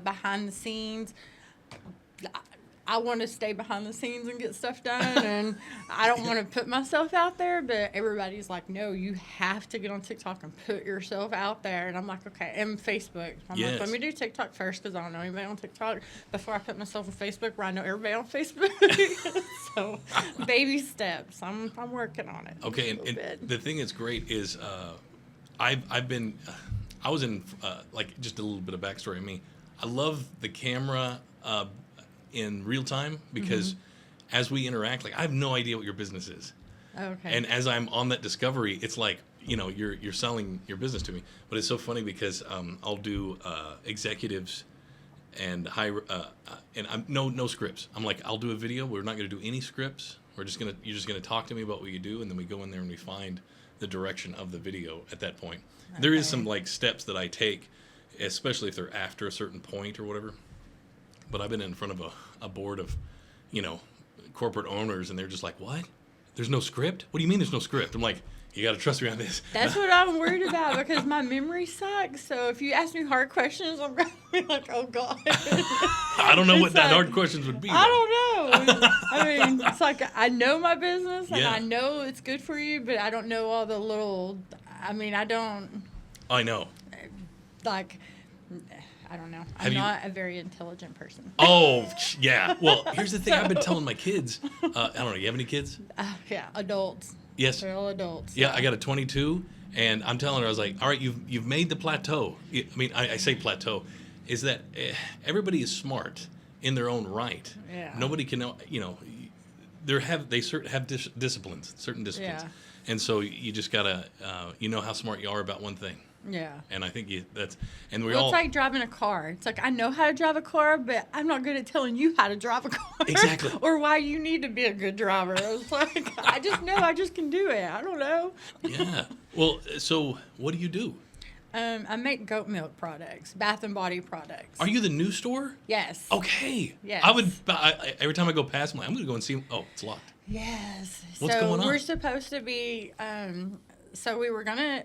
behind the scenes. I want to stay behind the scenes and get stuff done, and I don't want to put myself out there, but everybody's like, no, you have to get on TikTok and put yourself out there. And I'm like, okay, and Facebook. I'm like, let me do TikTok first because I don't know anybody on TikTok before I put myself on Facebook where I know everybody on Facebook. So, baby steps. I'm working on it. Okay, and the thing that's great is I've been, I was in, like, just a little bit of backstory on me. I love the camera in real time because as we interact, like, I have no idea what your business is. Okay. And as I'm on that discovery, it's like, you know, you're selling your business to me. But it's so funny because I'll do executives and and I'm no scripts. I'm like, I'll do a video. We're not going to do any scripts. You're just gonna talk to me about what you do, and then we go in there and we find the direction of the video at that point. Okay. There is some like steps that I take, especially if they're after a certain point or whatever. But I've been in front of a board of, you know, corporate owners, and they're just like, what? There's no script? What do you mean there's no script? I'm like, you got to trust me on this. That's what I'm worried about because my memory sucks. So if you ask me hard questions, I'm going to be like, oh, God. I don't know what that hard questions would be. I don't know. I mean, it's like I know my business, and I know it's good for you, but I don't know all the little, I mean, I don't. I know. Like, I don't know. I'm not a very intelligent person. Oh, yeah. Well, here's the thing. I've been telling my kids. I don't know. You have any kids? Yeah, adults. Yes. They're all adults. Yeah, I got a 22, and I'm telling her, I was like, all right, you've made the plateau. I mean, I say plateau, is that everybody is smart in their own right. Yeah. Nobody can know, you know, they have disciplines, certain disciplines. Yeah. And so you just got to, you know how smart you are about one thing. Yeah. And I think it's like driving a car. It's like, I know how to drive a car, but I'm not good at telling you how to drive a car. Exactly. Or why you need to be a good driver. It's like, I just know I just can do it. I don't know. Yeah. Well, so what do you do? I make goat milk products, bath and body products. Are you the new store? Yes. Okay. Yes. Every time I go past, I'm like, I'm going to go and see. Oh, it's locked. Yes. What's going on? We're supposed to be, so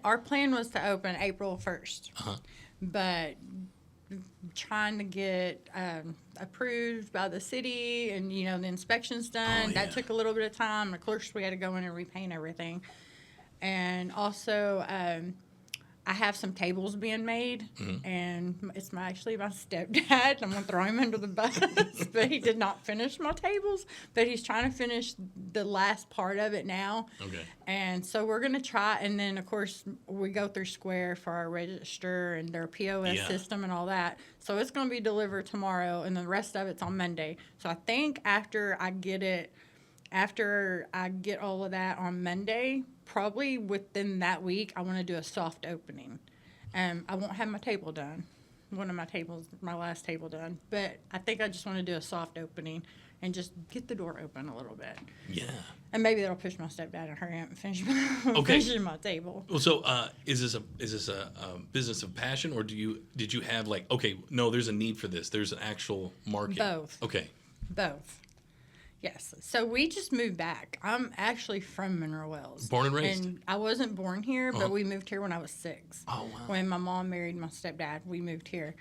our plan was to open April 1st. Uh-huh. But trying to get approved by the city and, you know, the inspections done, that took a little bit of time. Of course, we had to go in and repaint everything. And also, I have some tables being made, and it's actually my stepdad. I'm going to throw him under the bus, but he did not finish my tables, but he's trying to finish the last part of it now. Okay. And so we're going to try, and then, of course, we go through Square for our register and their POS system and all that. So it's going to be delivered tomorrow, and the rest of it's on Monday. So I think after I get all of that on Monday, probably within that week, I want to do a soft opening. I won't have my table done, my last table done, but I think I just want to do a soft opening and just get the door open a little bit. Yeah. And maybe that'll push my stepdad and hurry up and finish my table. Well, so is this a business of passion, or did you have like, okay, no, there's a need for this. There's an actual market. Both. Okay. Both. Yes. So we just moved back. I'm actually from Mineral Wells. Born and raised? And I wasn't born here, but we moved here when I was 6. Oh, wow. When my mom married my stepdad, we moved here.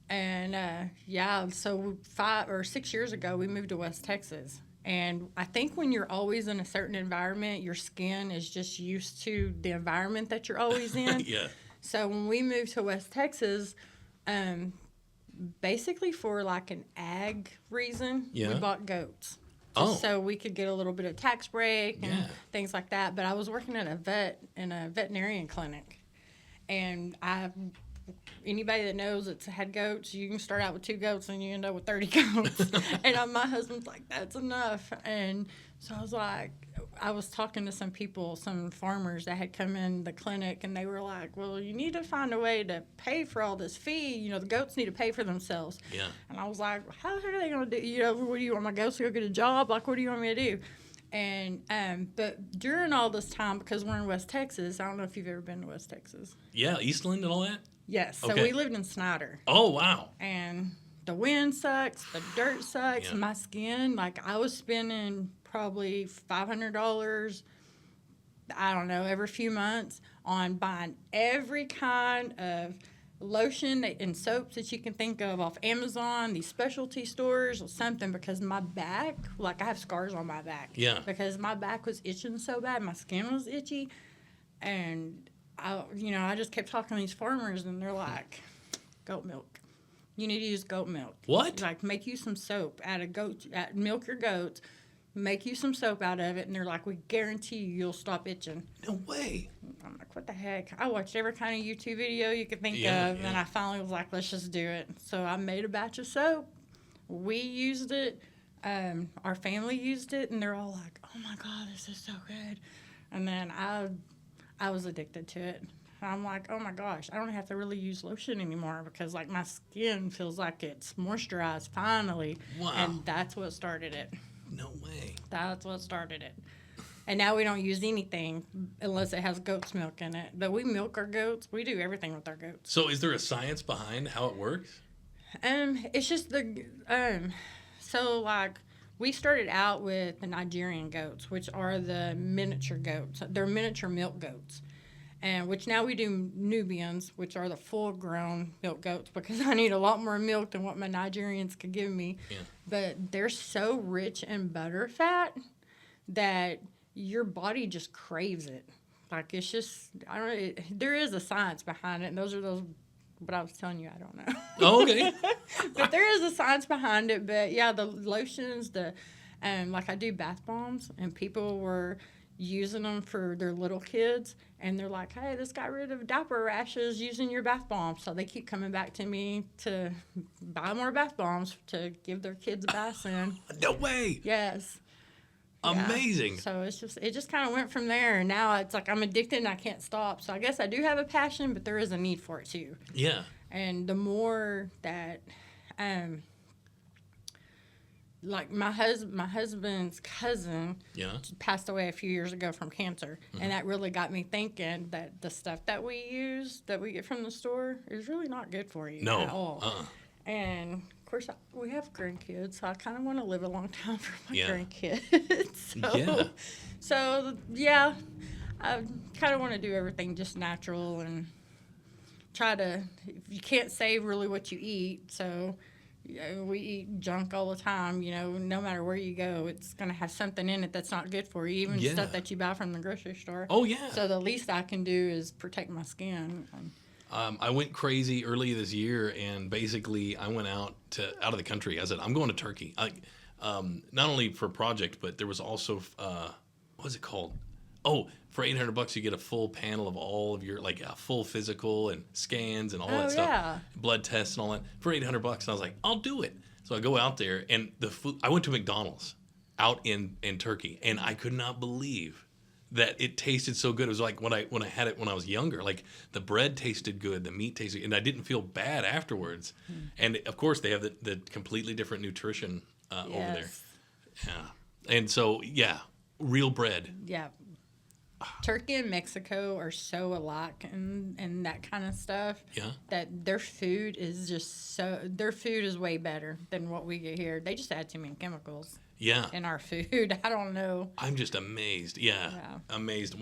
And, so 5 or 6 years ago, we moved to West Texas. And I think when you're always in a certain environment, your skin is just used to the environment that you're always in. Yeah. So when we moved to West Texas, basically for like an ag reason, we bought goats. So we could get a little bit of tax break and things like that. But I was working at a veterinarian clinic, and anybody that knows that's had goats, you can start out with 2 goats and you end up with 30 goats. And my husband's like, that's enough. And so I was talking to some people, some farmers that had come in the clinic, and they were like, well, you need to find a way to pay for all this fee. You know, the goats need to pay for themselves. Yeah. And I was like, how are they going to do? You know, what do you want my goats to go get a job? Like, what do you want me to do? And but during all this time, because we're in West Texas, I don't know if you've ever been to West Texas. Yeah, Eastland and all that? Yes. So we lived in Snyder. Oh, wow. And the wind sucks, the dirt sucks, my skin, like I was spending probably $500, I don't know, every few months on buying every kind of lotion and soaps that you can think of off Amazon, these specialty stores or something, because my back, like I have scars on my back. Yeah. Because my back was itching so bad, my skin was itchy, and I just kept talking to these farmers, and they're like, goat milk. You need to use goat milk. What? Like, make you some soap milk your goats, make you some soap out of it, and they're like, we guarantee you'll stop itching. No way. I'm like, what the heck? I watched every kind of YouTube video you could think of, and I finally was like, let's just do it. So I made a batch of soap. We used it. Our family used it, and they're all like, oh my God, this is so good. And then I was addicted to it. I'm like, oh my gosh, I don't have to really use lotion anymore, because like my skin feels like it's moisturized finally. Wow. And that's what started it. No way. That's what started it. And now we don't use anything unless it has goat's milk in it. But we milk our goats. We do everything with our goats. So is there a science behind how it works? It's just so like we started out with the Nigerian goats, which are the miniature goats. They're miniature milk goats. And which now we do Nubians, which are the full-grown milk goats, because I need a lot more milk than what my Nigerians could give me. Yeah. But they're so rich in butter fat that your body just craves it. Like, it's just, I don't know, there is a science behind it, and but I was telling you, I don't know. Oh, okay. But there is a science behind it. But yeah, the lotions, like I do bath bombs, and people were using them for their little kids, and they're like, hey, this got rid of diaper rashes using your bath bomb. So they keep coming back to me to buy more bath bombs to give their kids baths in. No way. Yes. Amazing. Yeah. So it just kind of went from there, and now it's like I'm addicted and I can't stop. So I guess I do have a passion, but there is a need for it too. Yeah. And the more that like my husband's cousin passed away a few years ago from cancer, and that really got me thinking that the stuff that we get from the store is really not good for you at all. And of course, we have grandkids, so I kind of want to live a long time for my grandkids. So I kind of want to do everything just natural and try to. You can't save really what you eat, so. We eat junk all the time, no matter where you go, it's going to have something in it that's not good for you, even stuff that you buy from the grocery store. Oh, yeah. So the least I can do is protect my skin. I went crazy early this year, and basically I went out of the country. I said, I'm going to Turkey. Not only for a project, but there was also, what's it called? Oh, for $800 you get a full panel of all of your, like a full physical and scans and all that stuff, blood tests and all that for $800. And I was like, I'll do it. So I go out there, and the food. I went to McDonald's out in Turkey, and I could not believe that it tasted so good. It was like when I had it when I was younger. Like the bread tasted good, the meat tasted, and I didn't feel bad afterwards. And of course, they have the completely different nutrition over there. Yeah, and so real bread. Yeah. Turkey and Mexico are so alike and that kind of stuff. Yeah. That their food is way better than what we get here. They just add too many chemicals. Yeah. In our food. I don't know. I'm just amazed. Yeah. Amazed.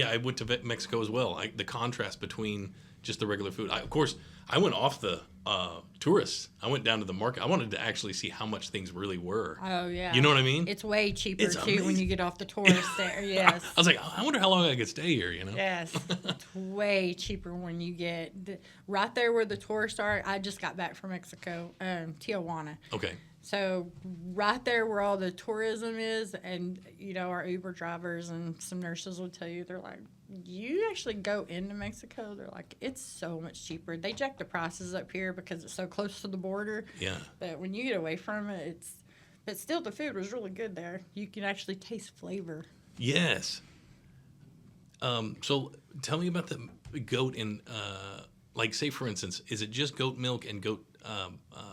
I went to Mexico as well. The contrast between just the regular food. Of course, I went off the tourists. I went down to the market. I wanted to actually see how much things really were. Oh, yeah. You know what I mean? It's way cheaper, too, when you get off the tourist there. Yes. I was like, I wonder how long I could stay here, Yes. It's way cheaper when you get right there where the tourists are. I just got back from Mexico, Tijuana. Okay. So right there where all the tourism is, and, our Uber drivers and some nurses will tell you, they're like, you actually go into Mexico, they're like, it's so much cheaper. They jack the prices up here because it's so close to the border. Yeah. But when you get away from it, but still the food was really good there. You can actually taste flavor. Yes. So tell me about the goat in, like, say, for instance, is it just goat milk and goat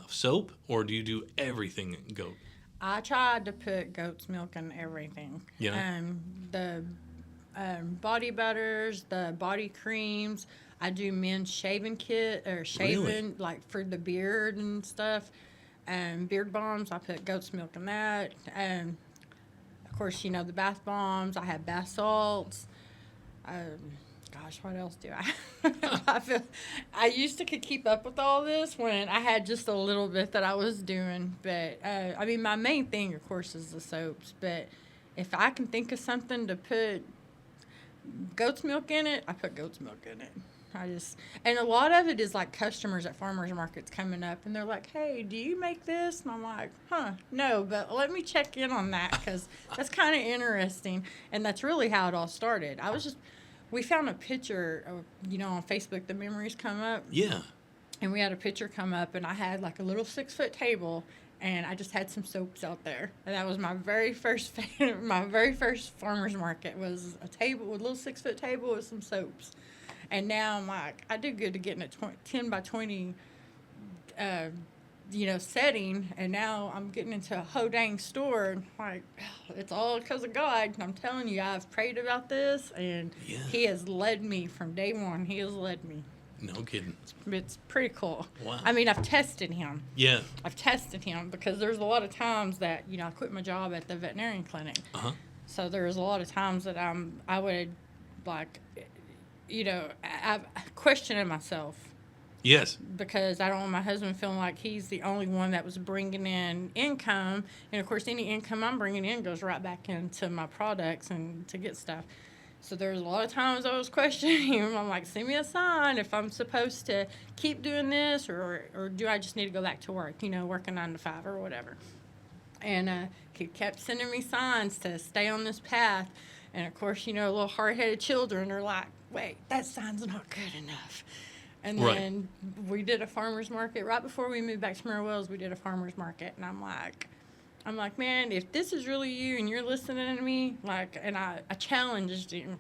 soap, or do you do everything goat? I tried to put goat's milk in everything. Yeah. The body butters, the body creams. I do men's shaving kit or shaving like for the beard and stuff. Beard bombs, I put goat's milk in that. Of course, the bath bombs. I have bath salts. Gosh, what else do I? I used to could keep up with all this when I had just a little bit that I was doing. But, I mean, my main thing, of course, is the soaps. But if I can think of something to put goat's milk in it, I put goat's milk in it. And a lot of it is like customers at farmers markets coming up and they're like, hey, do you make this? And I'm like, no, but let me check in on that because that's kind of interesting. And that's really how it all started. We found a picture, on Facebook, the memories come up. Yeah. And we had a picture come up and I had like a little 6-foot table and I just had some soaps out there. And that was my very first farmer's market was a table, a little 6-foot table with some soaps. And now I'm like, I do good to getting a 10 by 20, setting. And now I'm getting into a whole dang store. And like, it's all because of God. And I'm telling you, I've prayed about this. And He has led me from day one. He has led me. No kidding. It's pretty cool. Wow. I mean, I've tested Him. Yeah. I've tested Him because there's a lot of times that, I quit my job at the veterinarian clinic. Uh-huh. So there's a lot of times that I would, like, I'm questioning myself. Yes. Because I don't want my husband feeling like he's the only one that was bringing in income. And, of course, any income I'm bringing in goes right back into my products and to get stuff. So there's a lot of times I was questioning him. I'm like, send me a sign if I'm supposed to keep doing this or do I just need to go back to work, working 9 to 5 or whatever. And he kept sending me signs to stay on this path. And, of course, little hard-headed children are like, wait, that sign's not good enough. And then we did a farmer's market. Right before we moved back to Murray Wells, we did a farmer's market. And I'm like, man, if this is really you and you're listening to me, and I challenged him.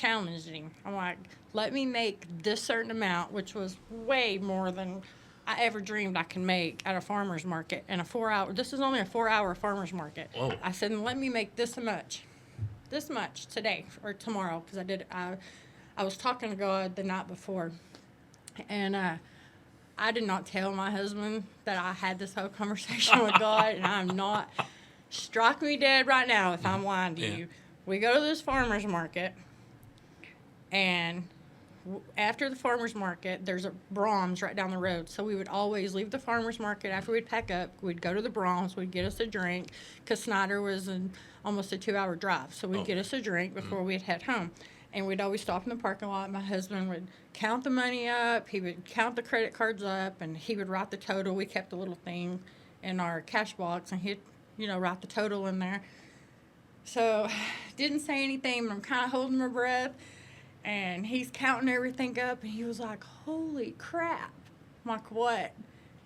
I'm like, let me make this certain amount, which was way more than I ever dreamed I could make at a farmer's market in a 4-hour. This is only a 4-hour farmer's market. Whoa. I said, let me make this much today or tomorrow, because I was talking to God the night before, and I did not tell my husband that I had this whole conversation with God, and I'm not. Strike me dead right now if I'm lying to you. We go to this farmer's market, and after the farmer's market, there's a Brahms right down the road. So we would always leave the farmer's market after we'd pack up. We'd go to the Brahms. We'd get us a drink because Snyder was almost a 2-hour drive. So we'd get us a drink before we'd head home. And we'd always stop in the parking lot. My husband would count the money up. He would count the credit cards up, and he would write the total. We kept a little thing in our cash box, and he'd, write the total in there. So didn't say anything, but I'm kind of holding my breath. And he's counting everything up, and he was like, holy crap. I'm like, what?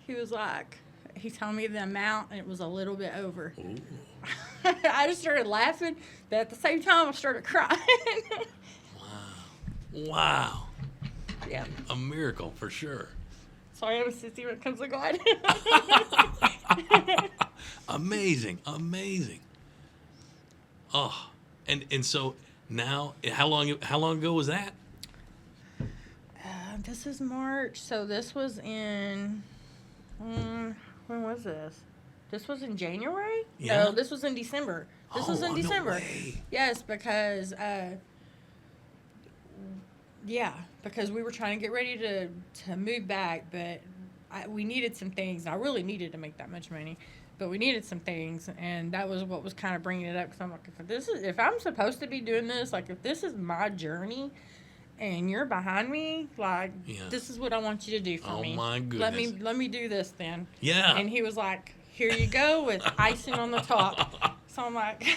He was like, he told me the amount, and it was a little bit over. I just started laughing, but at the same time, I started crying. Wow. Yeah. A miracle, for sure. Sorry, I'm a sissy when it comes to God. Amazing. Oh, and so now, how long ago was that? This is March, so this was in, when was this? This was in January? Yeah. No, this was in December. This was in December. No way. Yes, because, because we were trying to get ready to move back, but we needed some things. I really needed to make that much money, but we needed some things, and that was what was kind of bringing it up. Because I'm like, if I'm supposed to be doing this, like if this is my journey, and you're behind me, this is what I want you to do for me. Oh my goodness! Let me do this then. Yeah. And he was like, "Here you go with icing on the top." So I'm like,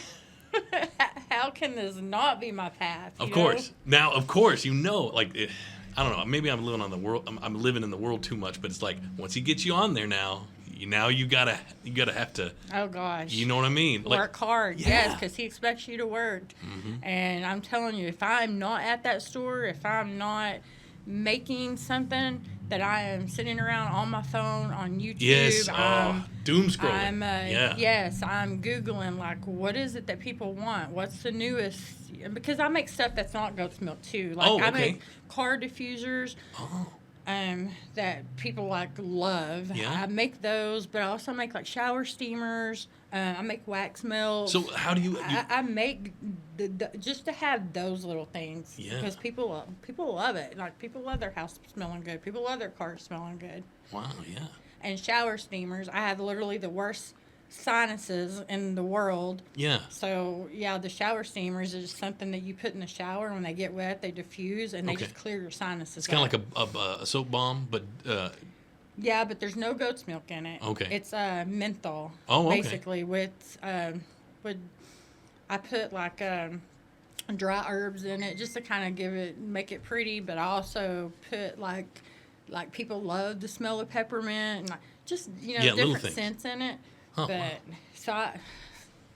how can this not be my path? Of course. Now, of course, I don't know. Maybe I'm living on the world. I'm living in the world too much. But it's like once he gets you on there now you gotta have to. Oh gosh. You know what I mean? Work hard. Yeah. Yes, because he expects you to work. Mm-hmm. And I'm telling you, if I'm not at that store, if I'm not making something, that I am sitting around on my phone on YouTube. Yes. Doom scrolling. Yes, I'm Googling, what is it that people want? What's the newest? Because I make stuff that's not goat's milk, too. I make car diffusers. that people like love. Yeah. I make those, but I also make like shower steamers. I make wax melts. So how do you? I make the just to have those little things. Yeah. Because people love it. Like people love their house smelling good. People love their car smelling good. Wow. Yeah. And shower steamers. I have literally the worst sinuses in the world. Yeah. So yeah, the shower steamers is something that you put in the shower. When they get wet, they diffuse and they just clear your sinuses. It's kind of like a soap bomb, but. Yeah, but there's no goat's milk in it. Okay. It's menthol. Oh, okay. Basically, with I put like dry herbs in it just to kind of make it pretty. But I also put like people love the smell of peppermint and like just different scents in it. Huh. But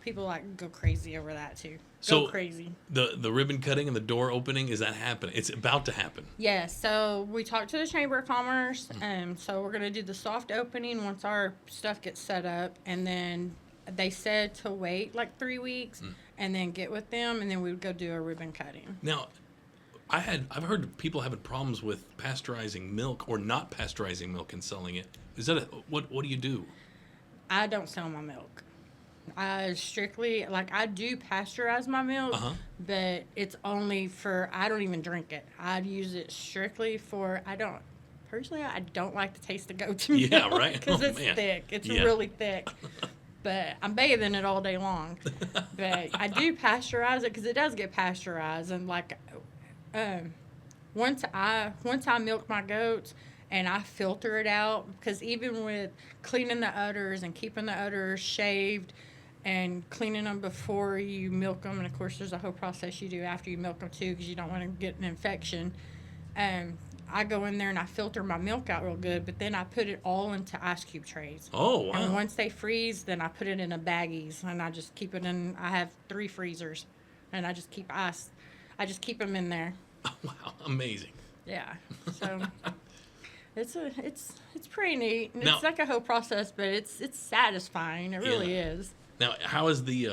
people like go crazy over that too. So crazy. The ribbon cutting and the door opening, is that happening? It's about to happen. Yeah, so we talked to the Chamber of Commerce, so we're going to do the soft opening once our stuff gets set up, and then they said to wait like 3 weeks and then get with them, and then we would go do a ribbon cutting. Now, I've heard people having problems with pasteurizing milk or not pasteurizing milk and selling it. Is that what do you do? I don't sell my milk. I strictly, I do pasteurize my milk, but it's only for, I don't even drink it. I'd use it strictly for, I don't like the taste of goat's milk. Yeah, right. Because it's thick. It's really thick. But I'm bathing it all day long. But I do pasteurize it because it does get pasteurized. And once I milk my goats, and I filter it out, because even with cleaning the udders and keeping the udders shaved and cleaning them before you milk them, and of course there's a whole process you do after you milk them too, because you don't want to get an infection. I go in there and I filter my milk out real good, but then I put it all into ice cube trays. Oh, wow. And once they freeze, then I put it in a baggies, and I just keep it in. I have 3 freezers, and I just keep them in there. Oh, wow, amazing. Yeah, so. It's pretty neat. Now, it's like a whole process, but it's satisfying. It really is. Now, how is the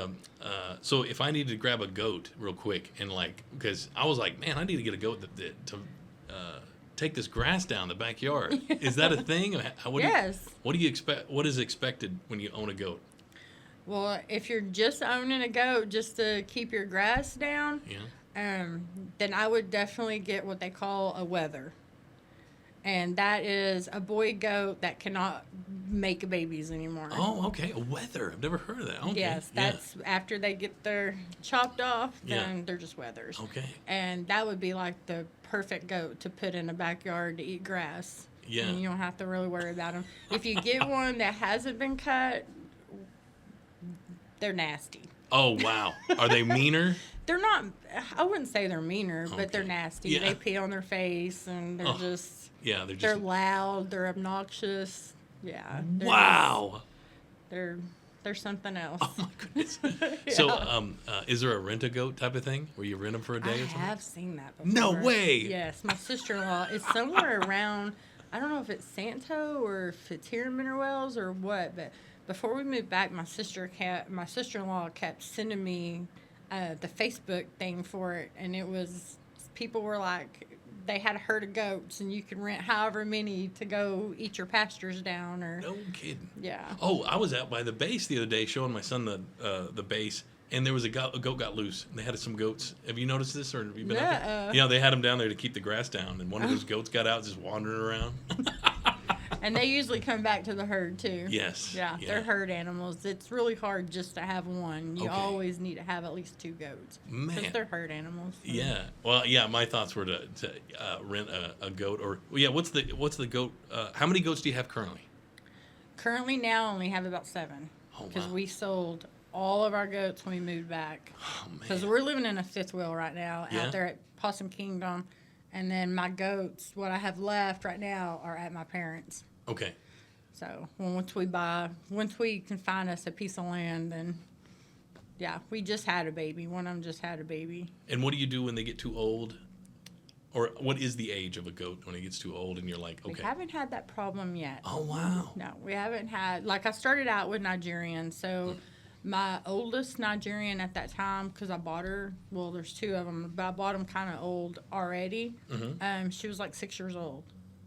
so if I need to grab a goat real quick and because I was like, man, I need to get a goat to take this grass down the backyard. Is that a thing? Yes. What do you expect? What is expected when you own a goat? Well, if you're just owning a goat just to keep your grass down, then I would definitely get what they call a wether. And that is a boy goat that cannot make babies anymore. Oh, okay. A wether. I've never heard of that. Okay. Yes, that's after they get their chopped off, then they're just wethers. Okay. And that would be like the perfect goat to put in a backyard to eat grass. Yeah. And you don't have to really worry about them. If you get one that hasn't been cut, they're nasty. Oh, wow. Are they meaner? They're not, I wouldn't say they're meaner, but they're nasty. Yeah. They pee on their face, and they're just... Yeah, they're loud. They're obnoxious. Yeah. Wow. They're something else. Oh my goodness. So, is there a rent-a-goat type of thing where you rent them for a day or something? I have seen that before. No way. Yes, my sister-in-law. It's somewhere around. I don't know if it's Santo or if it's here in Mineral Wells or what. But before we moved back, my sister-in-law kept sending me the Facebook thing for it, and it was people were like. They had a herd of goats, and you can rent however many to go eat your pastures down. Or no kidding. Yeah. Oh, I was out by the base the other day showing my son the base, and there was a goat got loose. And they had some goats. Have you noticed this, or have you been out there? Yeah, they had them down there to keep the grass down, and one of those goats got out just wandering around. And they usually come back to the herd too. Yes. Yeah, they're herd animals. It's really hard just to have one. You always need to have at least 2 goats. Man. Because they're herd animals. Yeah. Well, yeah. My thoughts were to rent a goat, or what's the goat? How many goats do you have currently? Currently now, I only have about 7. Oh, because wow. we sold all of our goats when we moved back. Oh man. Because we're living in a 5th wheel right now out there at Possum Kingdom, and then my goats, what I have left right now, are at my parents'. Okay. So once we can find us a piece of land, then we just had a baby. One of them just had a baby. And what do you do when they get too old? Or what is the age of a goat when it gets too old and you're like, okay. We haven't had that problem yet. Oh, wow. No, we haven't had, I started out with Nigerian. So my oldest Nigerian at that time, because I bought her, well, there's 2 of them, but I bought them kind of old already. Mm-hmm. She was 6 years old.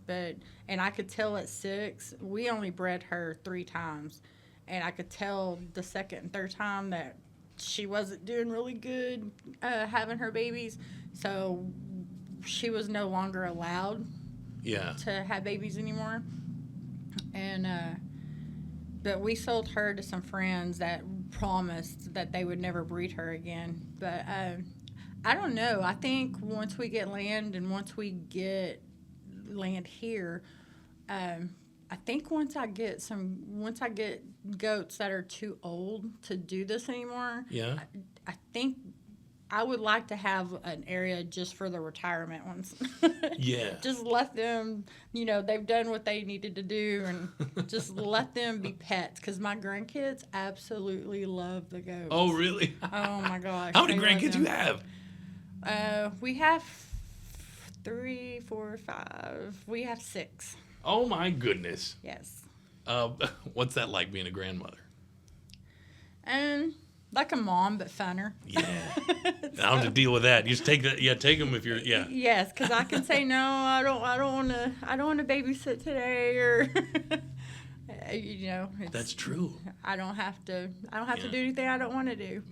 and I could tell at 6, we only bred her 3 times. And I could tell the second and third time that she wasn't doing really good having her babies. So she was no longer allowed to have babies anymore. And but we sold her to some friends that promised that they would never breed her again. But I don't know. I think once we get land and once we get land here, I think once I get goats that are too old to do this anymore, I think I would like to have an area just for the retirement ones. Just let them, they've done what they needed to do, and just let them be pets, because my grandkids absolutely love the goats. Oh, really? Oh, my gosh. How many grandkids do you have? We have 3, 4, 5. We have 6. Oh, my goodness. Yes. What's that like, being a grandmother? Like a mom, but funner. Yeah. I don't have to deal with that. You just take that. Yeah, take them if you're. Yeah. Yes, because I can say no. I don't want to babysit today, or That's true. I don't have to do anything I don't want to do.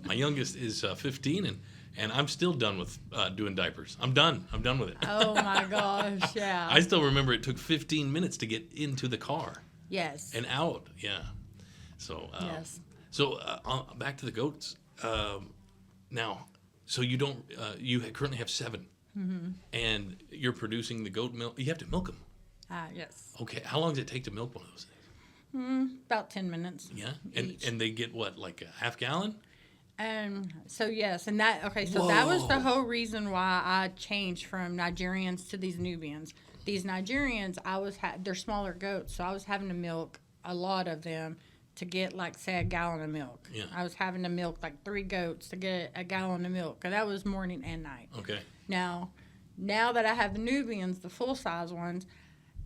My youngest is 15, and I'm still done with doing diapers. I'm done with it. Oh my gosh, yeah. I still remember it took 15 minutes to get into the car. Yes. And out, yeah. So yes. So back to the goats. Now, so you don't you currently have 7, and you're producing the goat milk. You have to milk them. Yes. Okay. How long does it take to milk one of those things? About 10 minutes. Yeah. And they get what, like a half gallon? So yes, and that that was the whole reason why I changed from Nigerians to these Nubians. These Nigerians, they're smaller goats, so I was having to milk a lot of them to get, like, say, a gallon of milk. Yeah. I was having to milk like 3 goats to get a gallon of milk, and that was morning and night. Okay. Now that I have the Nubians, the full size ones,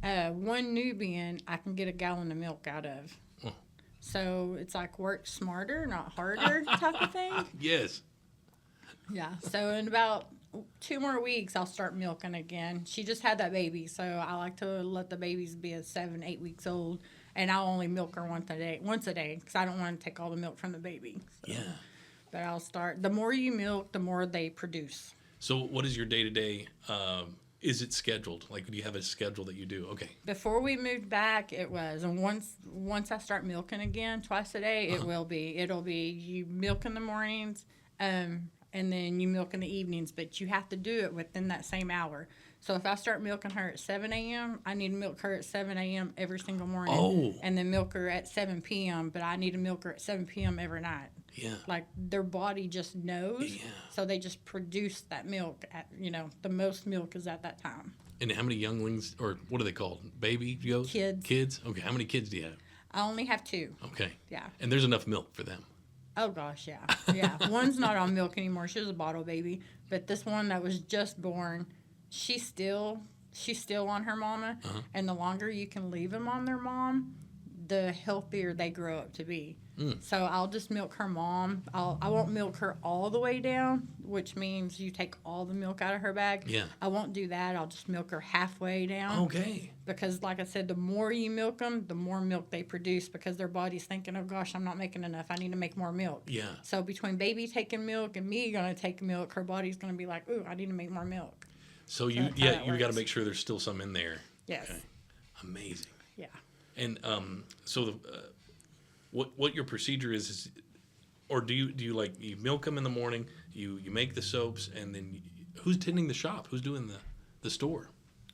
one Nubian I can get a gallon of milk out of. Oh. So it's like work smarter, not harder type of thing. Yes. Yeah. So in about 2 more weeks, I'll start milking again. She just had that baby, so I like to let the babies be 7, 8 weeks old, and I'll only milk her once a day, because I don't want to take all the milk from the baby. So. Yeah. But I'll start. The more you milk, the more they produce. So what is your day-to-day? Is it scheduled? Like, do you have a schedule that you do? Okay. Before we moved back, it was. And once I start milking again, twice a day, it'll be you milk in the mornings, and then you milk in the evenings. But you have to do it within that same hour. So if I start milking her at 7 a.m., I need to milk her at 7 a.m. every single morning. Oh. And then milk her at 7 p.m., but I need to milk her at 7 p.m. every night. Yeah. Like, their body just knows. Yeah. So they just produce that milk at, the most milk is at that time. And how many younglings, or what are they called? Baby goats? Kids? Okay. How many kids do you have? I only have 2. Okay. Yeah. And there's enough milk for them. Oh, gosh, yeah. Yeah. One's not on milk anymore. She was a bottle baby. But this one that was just born, she's still on her mama. Uh-huh. And the longer you can leave them on their mom, the healthier they grow up to be. So I'll just milk her mom. I won't milk her all the way down, which means you take all the milk out of her bag. Yeah. I won't do that. I'll just milk her halfway down. Okay. Because, like I said, the more you milk them, the more milk they produce, because their body's thinking, oh, gosh, I'm not making enough. I need to make more milk. Yeah. So between baby taking milk and me going to take milk, her body's going to be like, ooh, I need to make more milk. So you got to make sure there's still some in there. Yes. Okay. Amazing. Yeah. And so what your procedure is, or do you like, you milk them in the morning, you make the soaps, and then who's tending the shop? Who's doing the store?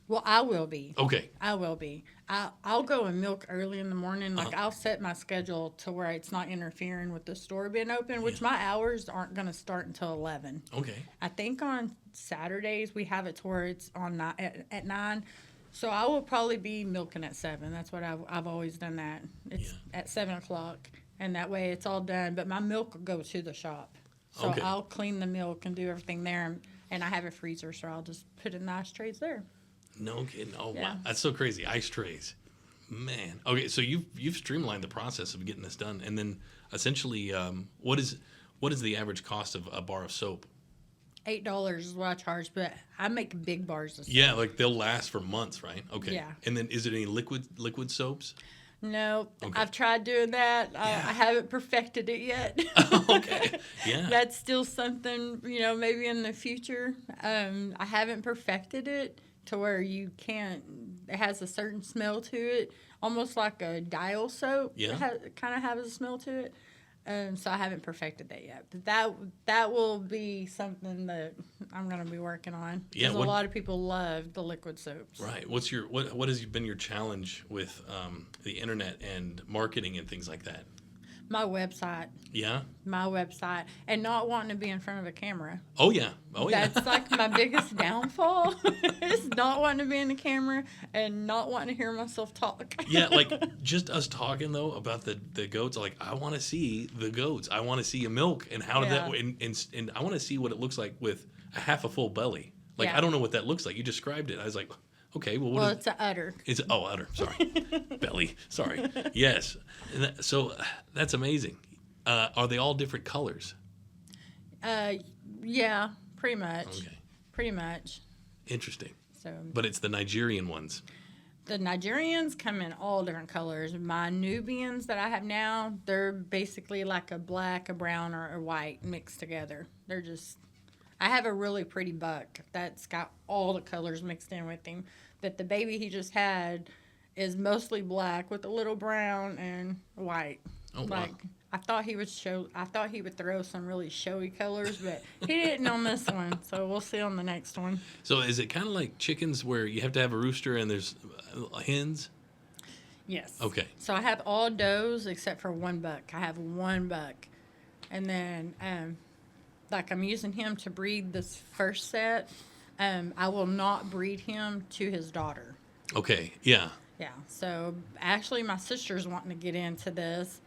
Well, I will be. Okay. I will be. I'll go and milk early in the morning. Like, I'll set my schedule to where it's not interfering with the store being open, which my hours aren't going to start until 11. Okay. I think on Saturdays we have it to where it's on at 9. So I will probably be milking at 7. That's what I've always done that. It's at 7 o'clock, and that way it's all done. But my milk will go to the shop. So I'll clean the milk and do everything there. And I have a freezer, so I'll just put it in the ice trays there. No kidding. Oh, wow. That's so crazy. Ice trays. Man. Okay, so you've streamlined the process of getting this done. And then essentially, what is the average cost of a bar of soap? $8 is what I charge, but I make big bars of soap. Yeah, like they'll last for months, right? Okay. Yeah. And then is it any liquid soaps? No, Okay. I've tried doing that. Yeah. I haven't perfected it yet. Okay. Yeah. That's still something, maybe in the future. I haven't perfected it to where you can't, it has a certain smell to it, almost like a dial soap. Yeah. It kind of has a smell to it. So I haven't perfected that yet. But that will be something that I'm going to be working on. Because a lot of people love the liquid soaps. Right. What has been your challenge with the internet and marketing and things like that? My website. Yeah? My website. And not wanting to be in front of a camera. Oh, yeah. Oh, yeah. That's like my biggest downfall is not wanting to be in the camera and not wanting to hear myself talk. Yeah, like just us talking, though, about the goats. Like, I want to see the goats. I want to see a milk and how did that – and I want to see what it looks like with a half a full belly. Like, I don't know what that looks like. You described it. I was like – okay, well, it's an udder. Udder. Sorry, belly. Sorry. Yes. So that's amazing. Are they all different colors? Yeah, pretty much. Okay. Pretty much. Interesting. So. But it's the Nigerian ones. The Nigerians come in all different colors. My Nubians that I have now, they're basically like a black, a brown, or a white mixed together. They're just. I have a really pretty buck that's got all the colors mixed in with him. But the baby he just had is mostly black with a little brown and white. Oh, wow. I thought he would throw some really showy colors, but he didn't on this one. So we'll see on the next one. So is it kind of like chickens where you have to have a rooster and there's hens? Yes. Okay. So I have all does except for one buck. I have one buck. And then I'm using him to breed this first set. I will not breed him to his daughter. Okay, yeah. Yeah, so actually my sister's wanting to get into this.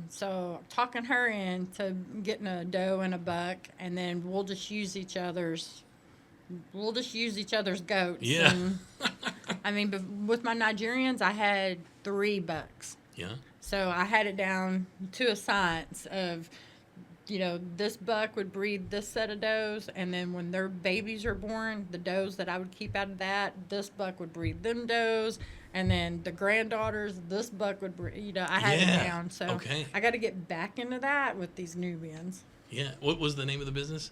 So talking her into getting a doe and a buck, and then we'll just use each other's goats. Yeah. And, but with my Nigerians, I had 3 bucks. Yeah. So I had it down to a science of, this buck would breed this set of does, and then when their babies are born, the does that I would keep out of that, this buck would breed them does, and then the granddaughters, this buck would breed, I had it down. So I got to get back into that with these Nubians. Yeah. What was the name of the business?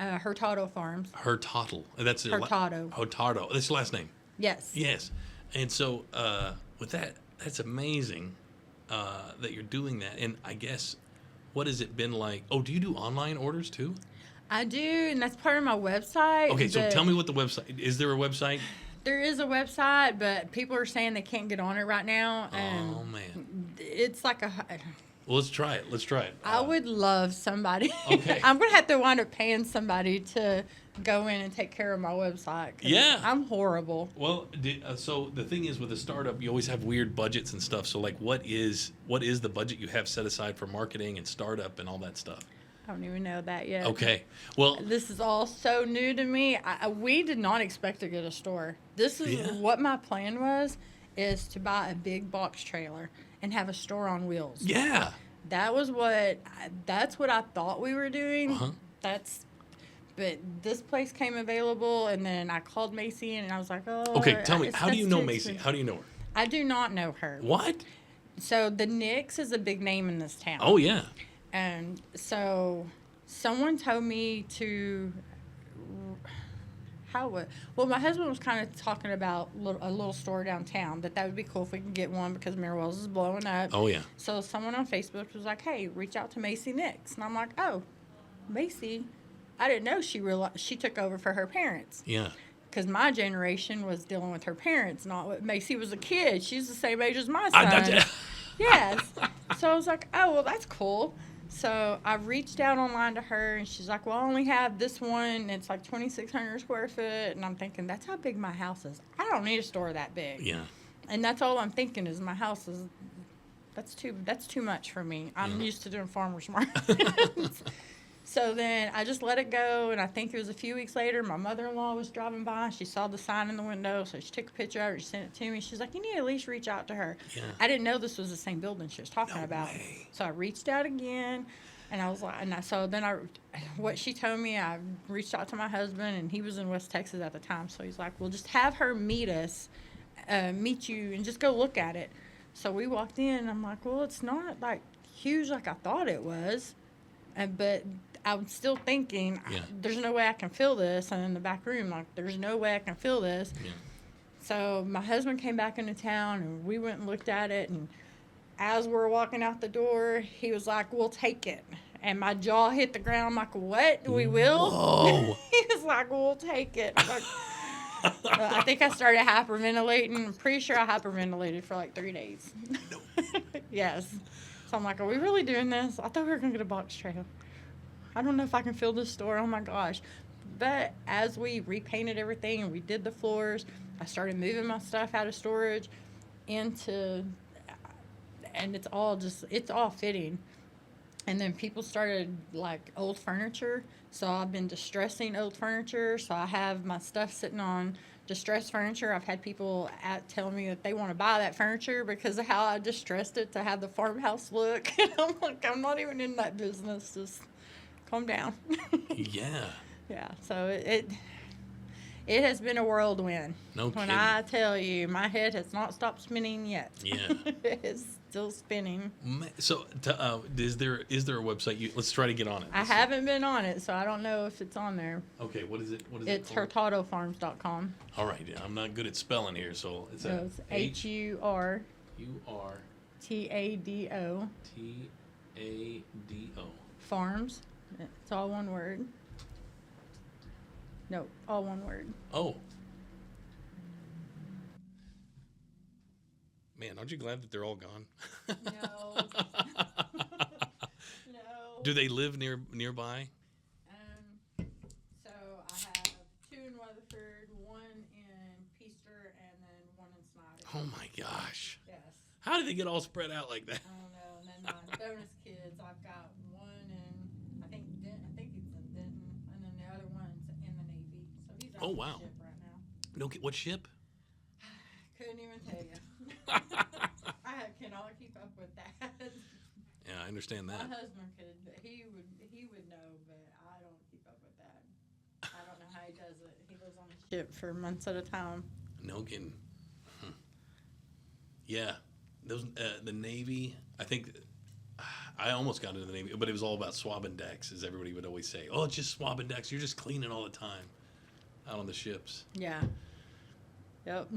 Hurtado Farms. Hurtado. That's it. Hurtado. Hurtado. That's your last name? Yes. Yes. And so with that, that's amazing that you're doing that. And I guess... what has it been like? Oh, do you do online orders too? I do, and that's part of my website. Okay, so tell me what the website... is there a website? There is a website, but people are saying they can't get on it right now. Oh, man. It's like a... Well, let's try it. I would love somebody. Okay. I'm going to have to wind up paying somebody to go in and take care of my website. Yeah. I'm horrible. Well, so the thing is with a startup, you always have weird budgets and stuff. So, like, what is the budget you have set aside for marketing and startup and all that stuff? I don't even know that yet. Okay. Well, this is all so new to me. We did not expect to get a store. This is what my plan was, is to buy a big box trailer and have a store on wheels. Yeah. That's what I thought we were doing. Uh-huh. But this place came available, and then I called Macy, and I was like, oh. Okay, tell me, how do you know Macy? How do you know her? I do not know her. What? So the Knicks is a big name in this town. Oh, yeah. And so someone told me to... Well, my husband was kind of talking about a little store downtown, that would be cool if we could get one because Mirwell's is blowing up. Oh, yeah. So someone on Facebook was like, hey, reach out to Macy Nix. And I'm like, oh, Macy? I didn't know she took over for her parents. Yeah. Because my generation was dealing with her parents, not with Macy was a kid. She's the same age as my son. Yes. So I was like, oh, well, that's cool. So I reached out online to her, and she's like, well, I only have this one, and it's like 2,600 square foot. And I'm thinking, that's how big my house is. I don't need a store that big. Yeah. And that's all I'm thinking is my house is, that's too much for me. I'm used to doing farmers markets. So then I just let it go, and I think it was a few weeks later, my mother-in-law was driving by. She saw the sign in the window, so she took a picture of it. She sent it to me. She's like, you need to at least reach out to her. Yeah. I didn't know this was the same building she was talking about. Way. So I reached out again. And I was like, what she told me, I reached out to my husband, and he was in West Texas at the time. So he's like, well, just have her meet you, and just go look at it. So we walked in, and I'm like, well, it's not like huge like I thought it was. But I'm still thinking, there's no way I can fill this. And in the back room, like, there's no way I can fill this. Yeah. So my husband came back into town, and we went and looked at it, and as we're walking out the door, he was like, we'll take it. And my jaw hit the ground. I'm like, what? We will? Whoa. He was like, we'll take it. I'm like, I think I started hyperventilating. I'm pretty sure I hyperventilated for like 3 days. No. Yes. So I'm like, are we really doing this? I thought we were going to get a box trailer. I don't know if I can fill this store. Oh, my gosh. But as we repainted everything and we did the floors, I started moving my stuff out of storage into... And it's all fitting. And then people started, like, old furniture. So I've been distressing old furniture. So I have my stuff sitting on distressed furniture. I've had people tell me that they want to buy that furniture because of how I distressed it to have the farmhouse look. And I'm like, I'm not even in that business. Just calm down. Yeah. Yeah. So it has been a whirlwind. No kidding. When I tell you, my head has not stopped spinning yet. Yeah. It is still spinning. So, is there a website? Let's try to get on it. I haven't been on it, so I don't know if it's on there. Okay, what is it? It's hurtadofarms.com. All right, yeah, I'm not good at spelling here, so it's Hurtado. Tado. Farms. It's all one word. No, all one word. Oh. Man, aren't you glad that they're all gone? No. No. Do they live nearby? So I have 2 in Weatherford, 1 in Peaster, and then 1 in Snyder. Oh my gosh. Yes. How did they get all spread out like that? I don't know. And then my bonus kids, I've got 1 in, I think he's in Denton, and then the other one's in the Navy. So he's on the ship right now. No, what ship? Couldn't even tell you. I cannot keep up with that. Yeah, I understand that. My husband could, but he would know, but I don't keep up with that. I don't know how he does it. He lives on a ship for months at a time. No kidding. Yeah, those the Navy. I think I almost got into the Navy, but it was all about swabbing decks, as everybody would always say. Oh, it's just swabbing decks. You're just cleaning all the time out on the ships. Yeah. Yep.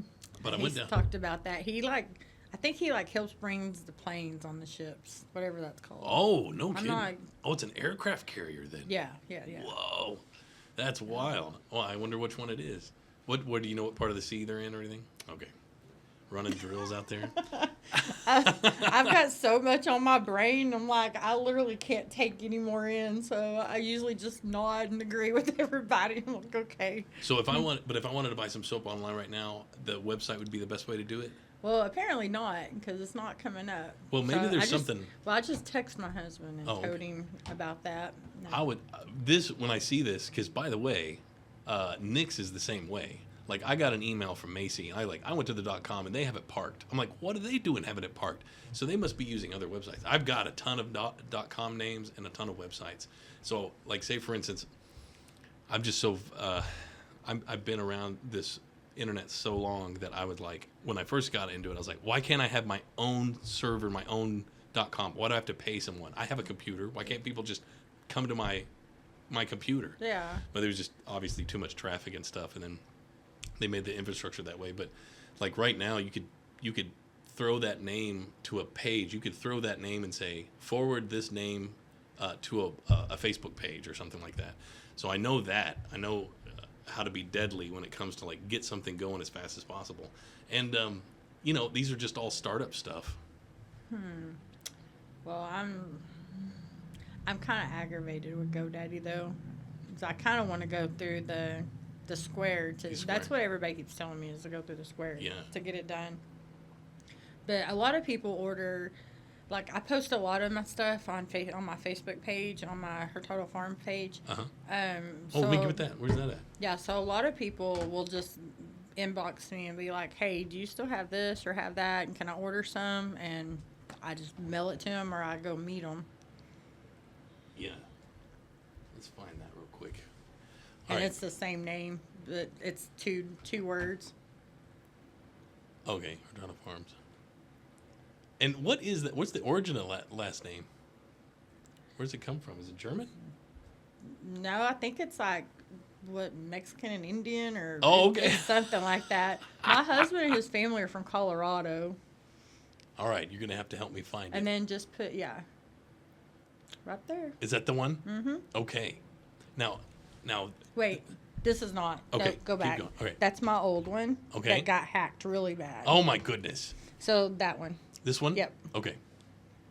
But I went down. Talked about that. I think he helps bring the planes on the ships, whatever that's called. Oh, no kidding. It's an aircraft carrier then. Yeah. Whoa, that's wild. Well, I wonder which one it is. What do you know what part of the sea they're in or anything? Okay. Running drills out there. I've got so much on my brain. I'm like, I literally can't take any more in. So I usually just nod and agree with everybody. I'm like, okay. So if I wanted to buy some soap online right now, the website would be the best way to do it? Well, apparently not, because it's not coming up. Well, maybe there's something. Well, I just text my husband and told him about that. No. I would when I see this, because by the way, Nick's is the same way. Like, I got an email from Macy. I went to the .com and they have it parked. I'm like, what are they doing having it parked? So they must be using other websites. I've got a ton of .com names and a ton of websites. So, like, say for instance, I'm just so I've been around this internet so long that I would when I first got into it, I was like, why can't I have my own server, my own .com? Why do I have to pay someone? I have a computer. Why can't people just come to my computer? Yeah. But there was just obviously too much traffic and stuff, and then they made the infrastructure that way. But like right now, you could throw that name to a page. You could throw that name and say, forward this name to a Facebook page or something like that. So I know that. I know how to be deadly when it comes to get something going as fast as possible. And these are just all startup stuff. Well, I'm kind of aggravated with GoDaddy though. So I kind of want to go through the Square too. That's what everybody keeps telling me, is to go through the Square to get it done. But a lot of people order, I post a lot of my stuff on my Facebook page, on my Hurtado Farm page. Let me give it that. Where's that at? Yeah, so a lot of people will just inbox me and be like, hey, do you still have this or have that? And can I order some? And I just mail it to them, or I go meet them. Yeah. Let's find that real quick. And it's the same name, but it's two words. Okay, Hurtado Farms. And what is that? What's the origin of last name? Where does it come from? Is it German? No, I think it's like Mexican and Indian or something like that. My husband and his family are from Colorado. All right, you're gonna have to help me find it. And then just put right there. Is that the one? Mm-hmm. Okay. Now. Wait, this is not. Okay. No, go back. Keep going. Okay. That's my old one. Okay. That got hacked really bad. Oh my goodness. So that one. This one? Yep. Okay.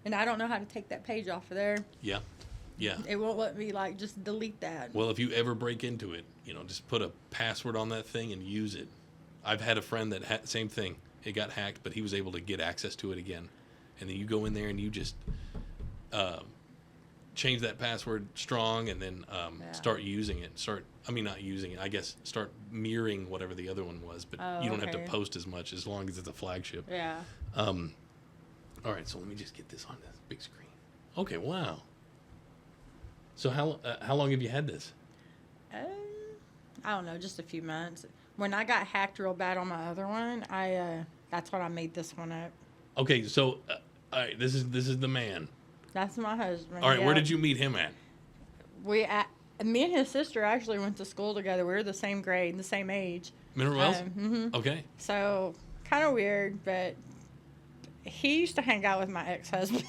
And I don't know how to take that page off of there. Yeah. Yeah. It won't let me just delete that. Well, if you ever break into it, just put a password on that thing and use it. I've had a friend that same thing. It got hacked, but he was able to get access to it again. And then you go in there and you just change that password strong, and then start using it. Not using it. I guess start mirroring whatever the other one was, but you don't have to post as much as long as it's a flagship. Yeah. All right, so let me just get this on the big screen. Okay, wow. So how long have you had this? I don't know, just a few months. When I got hacked real bad on my other one, that's when I made this one up. Okay, so all right, this is the man. That's my husband. All right, where did you meet him at? Me and his sister actually went to school together. We were the same grade, the same age. Mineral Wells? Mm-hmm. Okay. So kind of weird, but he used to hang out with my ex-husband.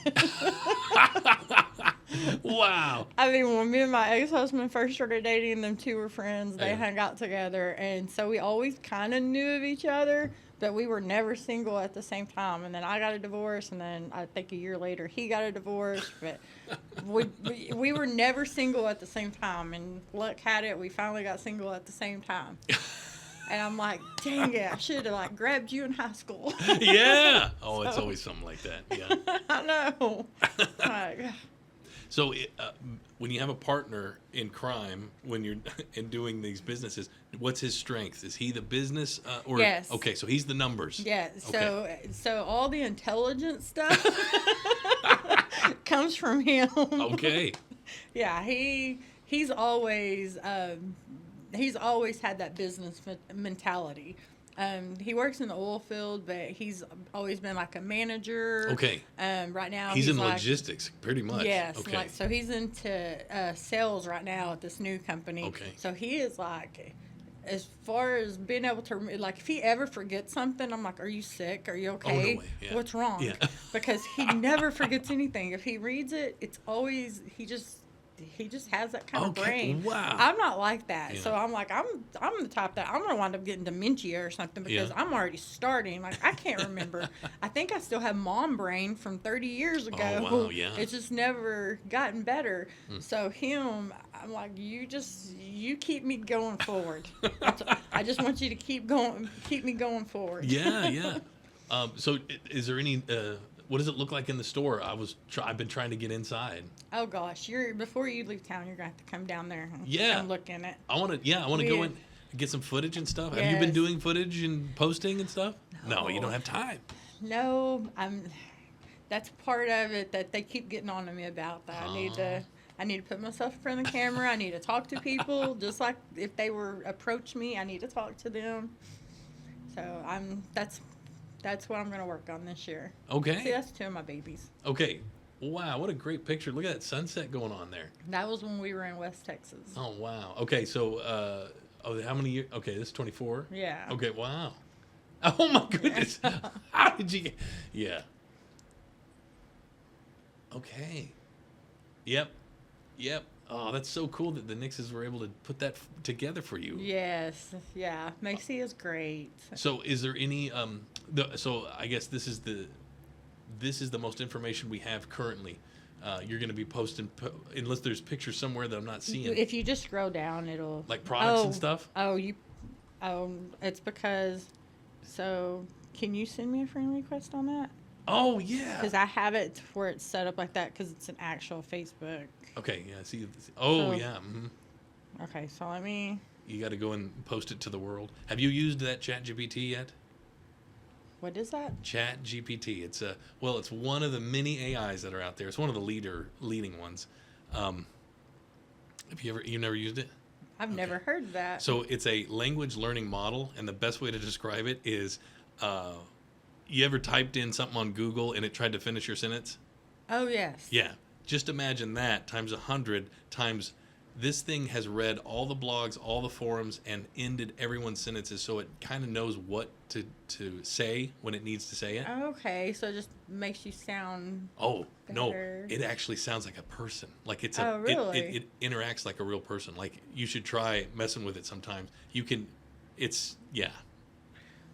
Wow. I mean, when me and my ex-husband first started dating, them two were friends. They hung out together, and so we always kind of knew of each other, but we were never single at the same time. And then I got a divorce, and then I think a year later he got a divorce, but we were never single at the same time. And luck had it, we finally got single at the same time. And I'm like, dang it, I should have grabbed you in high school. Yeah. Oh, it's always something like that. Yeah. I know. So when you have a partner in crime, when you're doing these businesses, what's his strength? Is he the business? Yes. Okay, so he's the numbers. Yeah. Okay. So all the intelligent stuff comes from him. Okay. Yeah. He's always had that business mentality. He works in the oil field, but he's always been like a manager. Okay. Right now he's in logistics, pretty much. Yes. Okay. So he's into sales right now at this new company. Okay. So he is as far as being able to, if he ever forgets something, I'm like, are you sick? Are you okay? Oh, no way. Yeah. What's wrong? Yeah. Because he never forgets anything. If he reads it, it's always, he just has that kind of brain. Wow. I'm not like that. Yeah. So I'm I'm the type that I'm going to wind up getting dementia or something because I'm already starting. I can't remember. I think I still have mom brain from 30 years ago. Oh, wow, yeah. It's just never gotten better. So him, I'm like, you keep me going forward. I just want you to keep me going forward. Yeah, yeah. So is there any... what does it look like in the store? I've been trying to get inside. Oh gosh, before you leave town, you're gonna have to come down there and come look in it. I want to go in and get some footage and stuff. Yes. Have you been doing footage and posting and stuff? No, you don't have time. No, that's part of it that they keep getting on to me about. That I need to put myself in front of the camera. I need to talk to people, just like if they approach me, I need to talk to them. So that's what I'm going to work on this year. Okay. See, that's two of my babies. Okay. Wow, what a great picture. Look at that sunset going on there. That was when we were in West Texas. Oh, wow. Okay, so, how many years? Okay, this is 24? Yeah. Okay, wow. Oh, my goodness. How did you get... Yeah. Okay. Yep. Oh, that's so cool that the Nixes were able to put that together for you. Yes. Yeah. Macy is great. So is there any... so I guess this is the most information we have currently. You're going to be posting, unless there's pictures somewhere that I'm not seeing. If you just scroll down, it'll... Like products and stuff? It's because... So, can you send me a friend request on that? Oh, yeah. Because I have it where it's set up like that because it's an actual Facebook. Okay, yeah, see. Oh, yeah. Mm-hmm. Okay, so let me... You got to go and post it to the world. Have you used that ChatGPT yet? What is that? ChatGPT. It's one of the many AIs that are out there. It's one of the leading ones. Have you never used it? I've never heard that. So it's a language learning model, and the best way to describe it is, you ever typed in something on Google and it tried to finish your sentence? Oh, yes. Yeah. Just imagine that times 100 times this thing has read all the blogs, all the forums, and ended everyone's sentences, so it kind of knows what to say when it needs to say it. Okay, so it just makes you sound better. No, it actually sounds like a person. Like it's a really? it interacts like a real person. Like you should try messing with it sometimes. Yeah.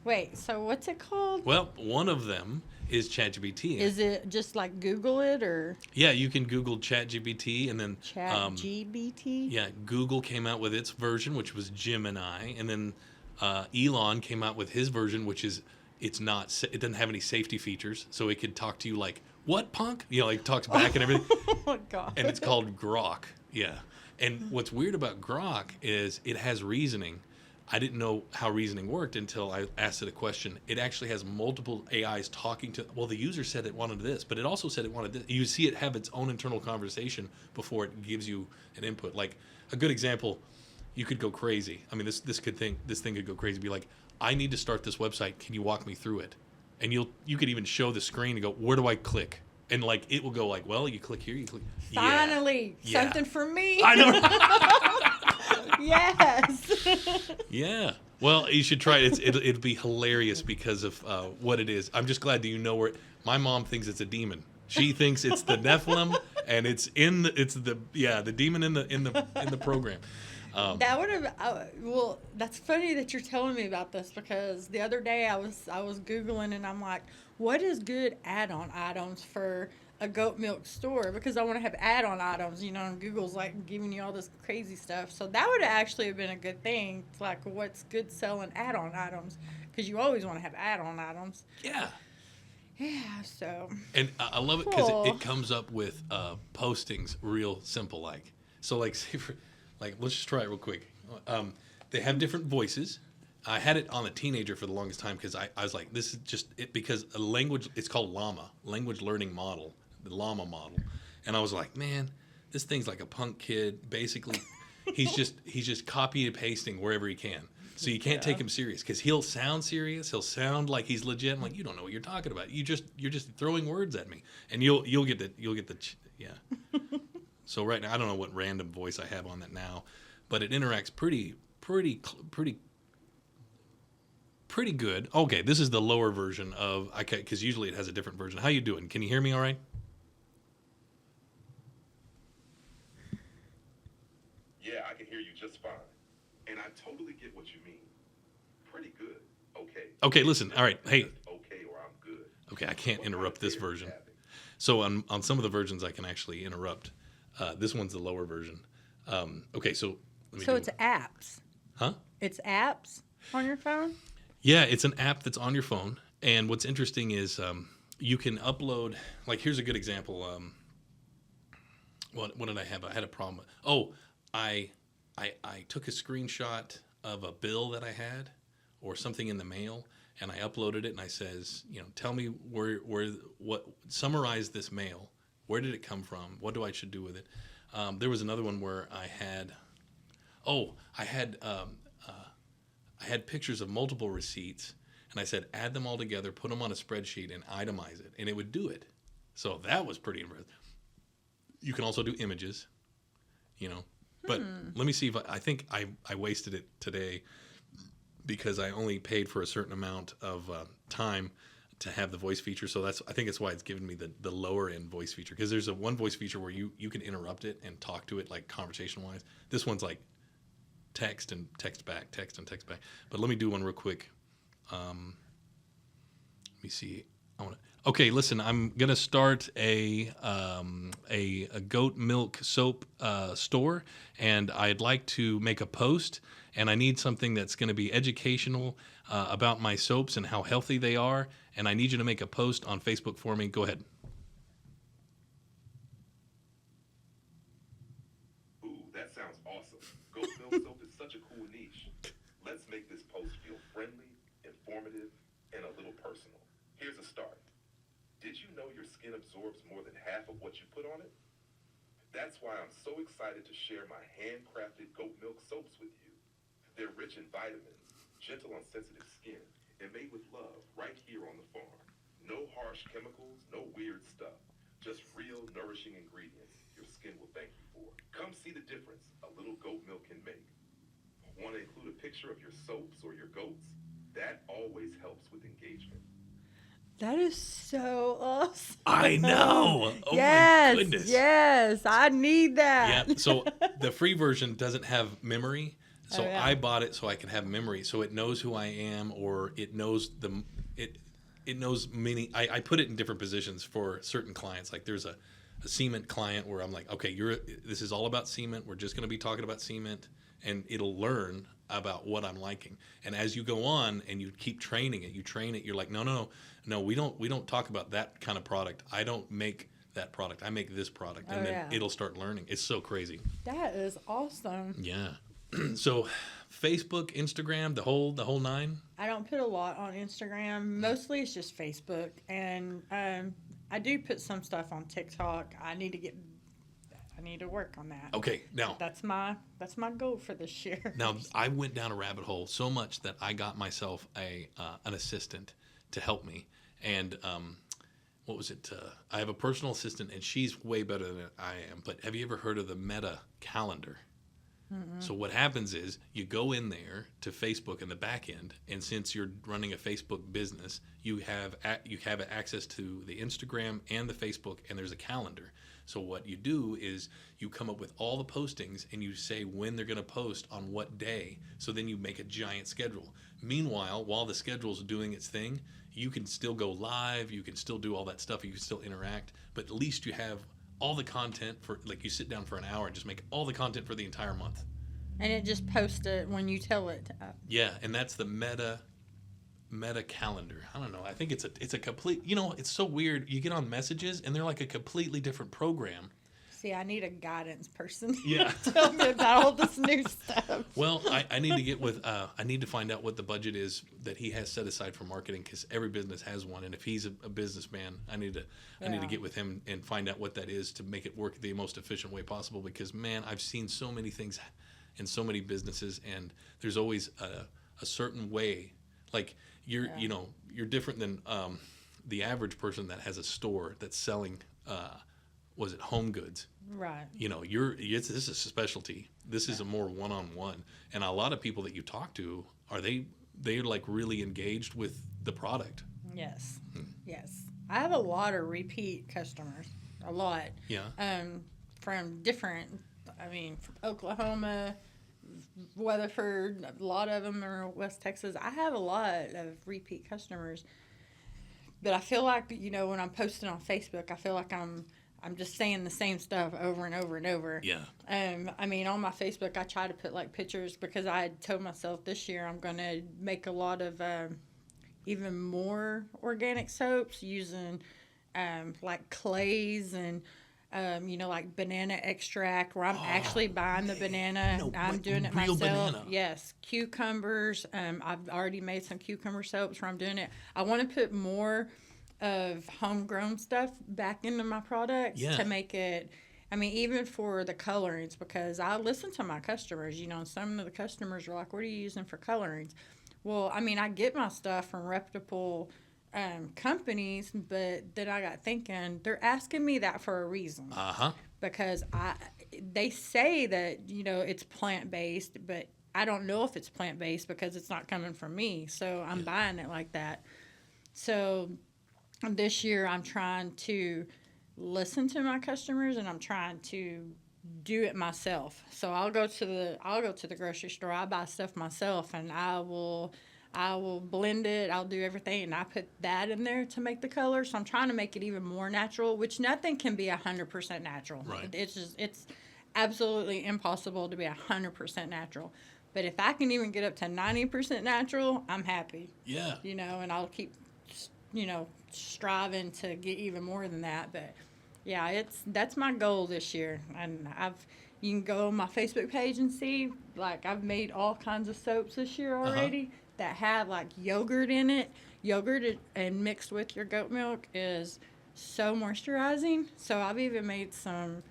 Wait, so what's it called? Well, one of them is ChatGPT. Is it just like Google it or? Yeah, you can Google ChatGPT and then ChatGPT. Yeah, Google came out with its version, which was Gemini, and then Elon came out with his version, which is it doesn't have any safety features, so it could talk to you like, "What, punk?" Like talks back and everything. Oh my god! And it's called Grok. Yeah, and what's weird about Grok is it has reasoning. I didn't know how reasoning worked until I asked it a question. It actually has multiple AIs talking to. Well, the user said it wanted this, but it also said it wanted this. You see it have its own internal conversation before it gives you an input. Like a good example, you could go crazy. I mean, this thing could go crazy. Be like, I need to start this website. Can you walk me through it? And you could even show the screen and go, where do I click? And like it will go like, well, you click here, you click. Finally, something for me. I know. Yes. Yeah. Well, you should try it. It'll be hilarious because of what it is. I'm just glad that you know where. My mom thinks it's a demon. She thinks it's the Nephilim, and it's the demon in the program. That would have well. That's funny that you're telling me about this because the other day I was Googling and I'm like, what is good add-on items for a goat milk store, because I want to have add-on items, and Google's like giving you all this crazy stuff. So that would actually have been a good thing. It's like, what's good selling add-on items? Because you always want to have add-on items. Yeah. Yeah, so. And I love it because it comes up with postings real simple like. So like, say for, like, let's just try it real quick. They have different voices. I had it on a teenager for the longest time because I was like, this is just it, because a language, it's called Llama, language learning model, the Llama model. And I was like, man, this thing's like a punk kid. Basically, he's just copy and pasting wherever he can. So you can't take him serious because he'll sound serious. He'll sound like he's legit. I'm like, you don't know what you're talking about. You're just throwing words at me, and you'll get the yeah. So right now, I don't know what random voice I have on that now, but it interacts pretty good. Okay, this is the lower version of because usually it has a different version. How you doing? Can you hear me all right? Yeah, I can hear you just fine. And I totally get what you mean. Pretty good. Okay. Okay, listen. All right. Hey. Okay, or I'm good. Okay, I can't interrupt this version. So on some of the versions I can actually interrupt. This one's the lower version. Okay, so it's apps. Huh? It's apps on your phone? Yeah, it's an app that's on your phone. And what's interesting is you can upload, like, here's a good example. What did I have? I had a problem. Oh, I took a screenshot of a bill that I had or something in the mail, and I uploaded it, and I says, tell me summarize this mail. Where did it come from? What do I should do with it? There was another one where I had pictures of multiple receipts, and I said, add them all together, put them on a spreadsheet, and itemize it, and it would do it. So that was pretty impressive. You can also do images, But let me see if I think I wasted it today because I only paid for a certain amount of time to have the voice feature. So I think that's why it's given me the lower end voice feature, because there's one voice feature where you can interrupt it and talk to it like conversation wise. This one's like text and text back, text and text back. But let me do one real quick. Let me see. Okay, listen, I'm gonna start a goat milk soap store, and I'd like to make a post, and I need something that's gonna be educational about my soaps and how healthy they are, and I need you to make a post on Facebook for me. Go ahead. Ooh, that sounds awesome. Goat milk soap is such a cool niche. Let's make this post feel friendly, informative, and a little personal. Here's a start. Did you know your skin absorbs more than half of what you put on it? That's why I'm so excited to share my handcrafted goat milk soaps with you. They're rich in vitamins, gentle on sensitive skin, and made with love right here on the farm. No harsh chemicals, no weird stuff. Just real nourishing ingredients your skin will thank you for. Come see the difference a little goat milk can make. Want to include a picture of your soaps or your goats? That always helps with engagement. That is so awesome. I know. Oh yes, my goodness. Yes, I need that. Yeah. So the free version doesn't have memory. So I bought it so I can have memory. So it knows who I am, or it knows it knows many. I put it in different positions for certain clients. Like there's a cement client where I'm like, okay, this is all about cement. We're just going to be talking about cement, and it'll learn about what I'm liking. And as you go on and you keep training it, you're like, no, we don't talk about that kind of product. I don't make that product. I make this product, and then it'll start learning. It's so crazy. That is awesome. Yeah. So Facebook, Instagram, the whole nine. I don't put a lot on Instagram. Mostly it's just Facebook, and I do put some stuff on TikTok. I need to work on that. Okay, now that's my goal for this year. Now I went down a rabbit hole so much that I got myself an assistant to help me, and what was it? I have a personal assistant, and she's way better than I am. But have you ever heard of the Meta calendar? Mm-mm. So what happens is you go in there to Facebook in the back end, and since you're running a Facebook business, you have access to the Instagram and the Facebook, and there's a calendar. So what you do is you come up with all the postings, and you say when they're going to post on what day. So then you make a giant schedule. Meanwhile, while the schedule's doing its thing, you can still go live, you can still do all that stuff, you can still interact, but at least you have all the content for, like, you sit down for an hour and just make all the content for the entire month. And it just posts it when you tell it. Yeah, and that's the Meta calendar. I don't know. I think it's a complete, it's so weird. You get on messages and they're like a completely different program. See, I need a guidance person. Yeah. Tell me about all this new stuff. Well, I need to get with, I need to find out what the budget is that he has set aside for marketing, because every business has one. And if he's a businessman, I need to get with him and find out what that is to make it work the most efficient way possible. Because, man, I've seen so many things in so many businesses, and there's always a certain way. Like you're different than the average person that has a store that's selling, home goods. Right. This is a specialty. This is a more one-on-one. And a lot of people that you talk to, they're like really engaged with the product. Yes. Yes. I have a lot of repeat customers. A lot. Yeah. From different, from Oklahoma, Weatherford, a lot of them are West Texas. I have a lot of repeat customers. But I feel like, when I'm posting on Facebook, I feel like I'm just saying the same stuff over and over and over. Yeah. On my Facebook, I try to put like pictures, because I had told myself this year I'm going to make a lot of even more organic soaps using like clays and, like banana extract, where I'm actually buying the banana. I'm doing it myself. Banana. Yes. Cucumbers. I've already made some cucumber soaps where I'm doing it. I want to put more of homegrown stuff back into my products to make it, even for the colorings, because I listen to my customers, and some of the customers are like, what are you using for colorings? Well, I get my stuff from reputable companies, but then I got thinking, they're asking me that for a reason. Uh-huh. Because they say that, it's plant-based, but I don't know if it's plant-based because it's not coming from me, so I'm buying it like that. So this year, I'm trying to listen to my customers, and I'm trying to do it myself. So I'll go to the grocery store. I buy stuff myself, and I will blend it. I'll do everything, and I put that in there to make the color. So I'm trying to make it even more natural, which nothing can be 100% natural. Right. It's absolutely impossible to be 100% natural. But if I can even get up to 90% natural, I'm happy. Yeah. And I'll keep, striving to get even more than that. But yeah, that's my goal this year. And you can go on my Facebook page and see, like, I've made all kinds of soaps this year already that have like yogurt in it. Yogurt and mixed with your goat milk is so moisturizing. So I've even made some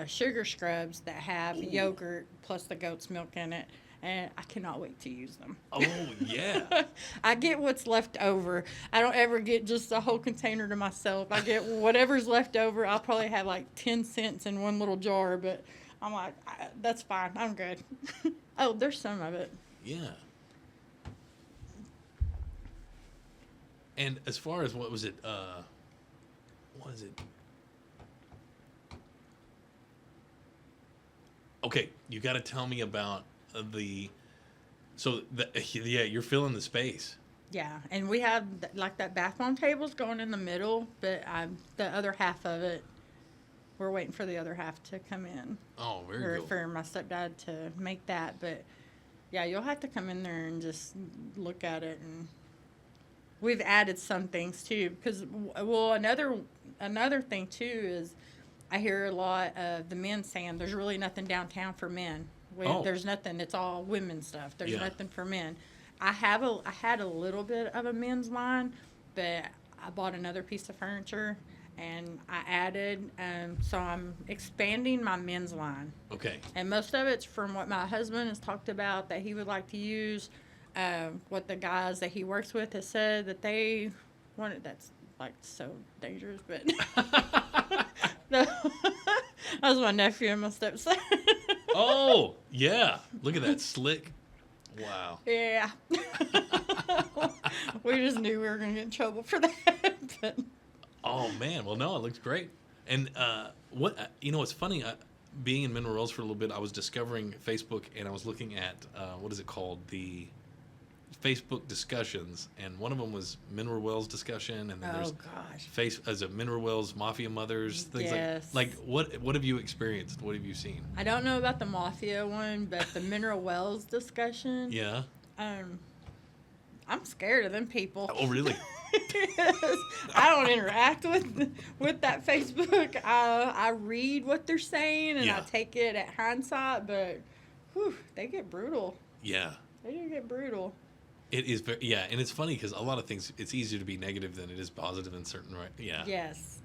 sugar scrubs that have yogurt plus the goat's milk in it. And I cannot wait to use them. Oh, yeah. I get what's left over. I don't ever get just a whole container to myself. I get whatever's left over. I'll probably have like 10 cents in one little jar, but I'm like, that's fine. I'm good. Oh, there's some of it. Yeah. And as far as what was it? Okay, you got to tell me about you're filling the space. Yeah, and we have like that bath bomb table's going in the middle, but the other half of it, we're waiting for the other half to come in. Oh, very cool. For my stepdad to make that, but yeah, you'll have to come in there and just look at it, and we've added some things too, because another thing too is I hear a lot of the men saying there's really nothing downtown for men. There's nothing. It's all women's stuff. There's nothing for men. I had a little bit of a men's line, but I bought another piece of furniture, and I added. So I'm expanding my men's line. Okay. And most of it's from what my husband has talked about that he would like to use. What the guys that he works with has said that they wanted. That's like so dangerous, but no, that was my nephew and my stepson. Oh, yeah. Look at that slick. Wow. Yeah. We just knew we were going to get in trouble for that. But. Oh, man. Well, no, it looks great. And it's funny. Being in Mineral Wells for a little bit, I was discovering Facebook, and I was looking at, what is it called? The Facebook discussions, and one of them was Mineral Wells discussion, and then there's Mineral Wells Mafia Mothers, things like what have you experienced? What have you seen? I don't know about the Mafia one, but the Mineral Wells discussion. Yeah. I'm scared of them people. Oh, really? I don't interact with that Facebook. I read what they're saying, and I take it at hindsight, but they get brutal. Yeah. They do get brutal. It is and it's funny because a lot of things, it's easier to be negative than it is positive in certain, right? Yeah. Yes.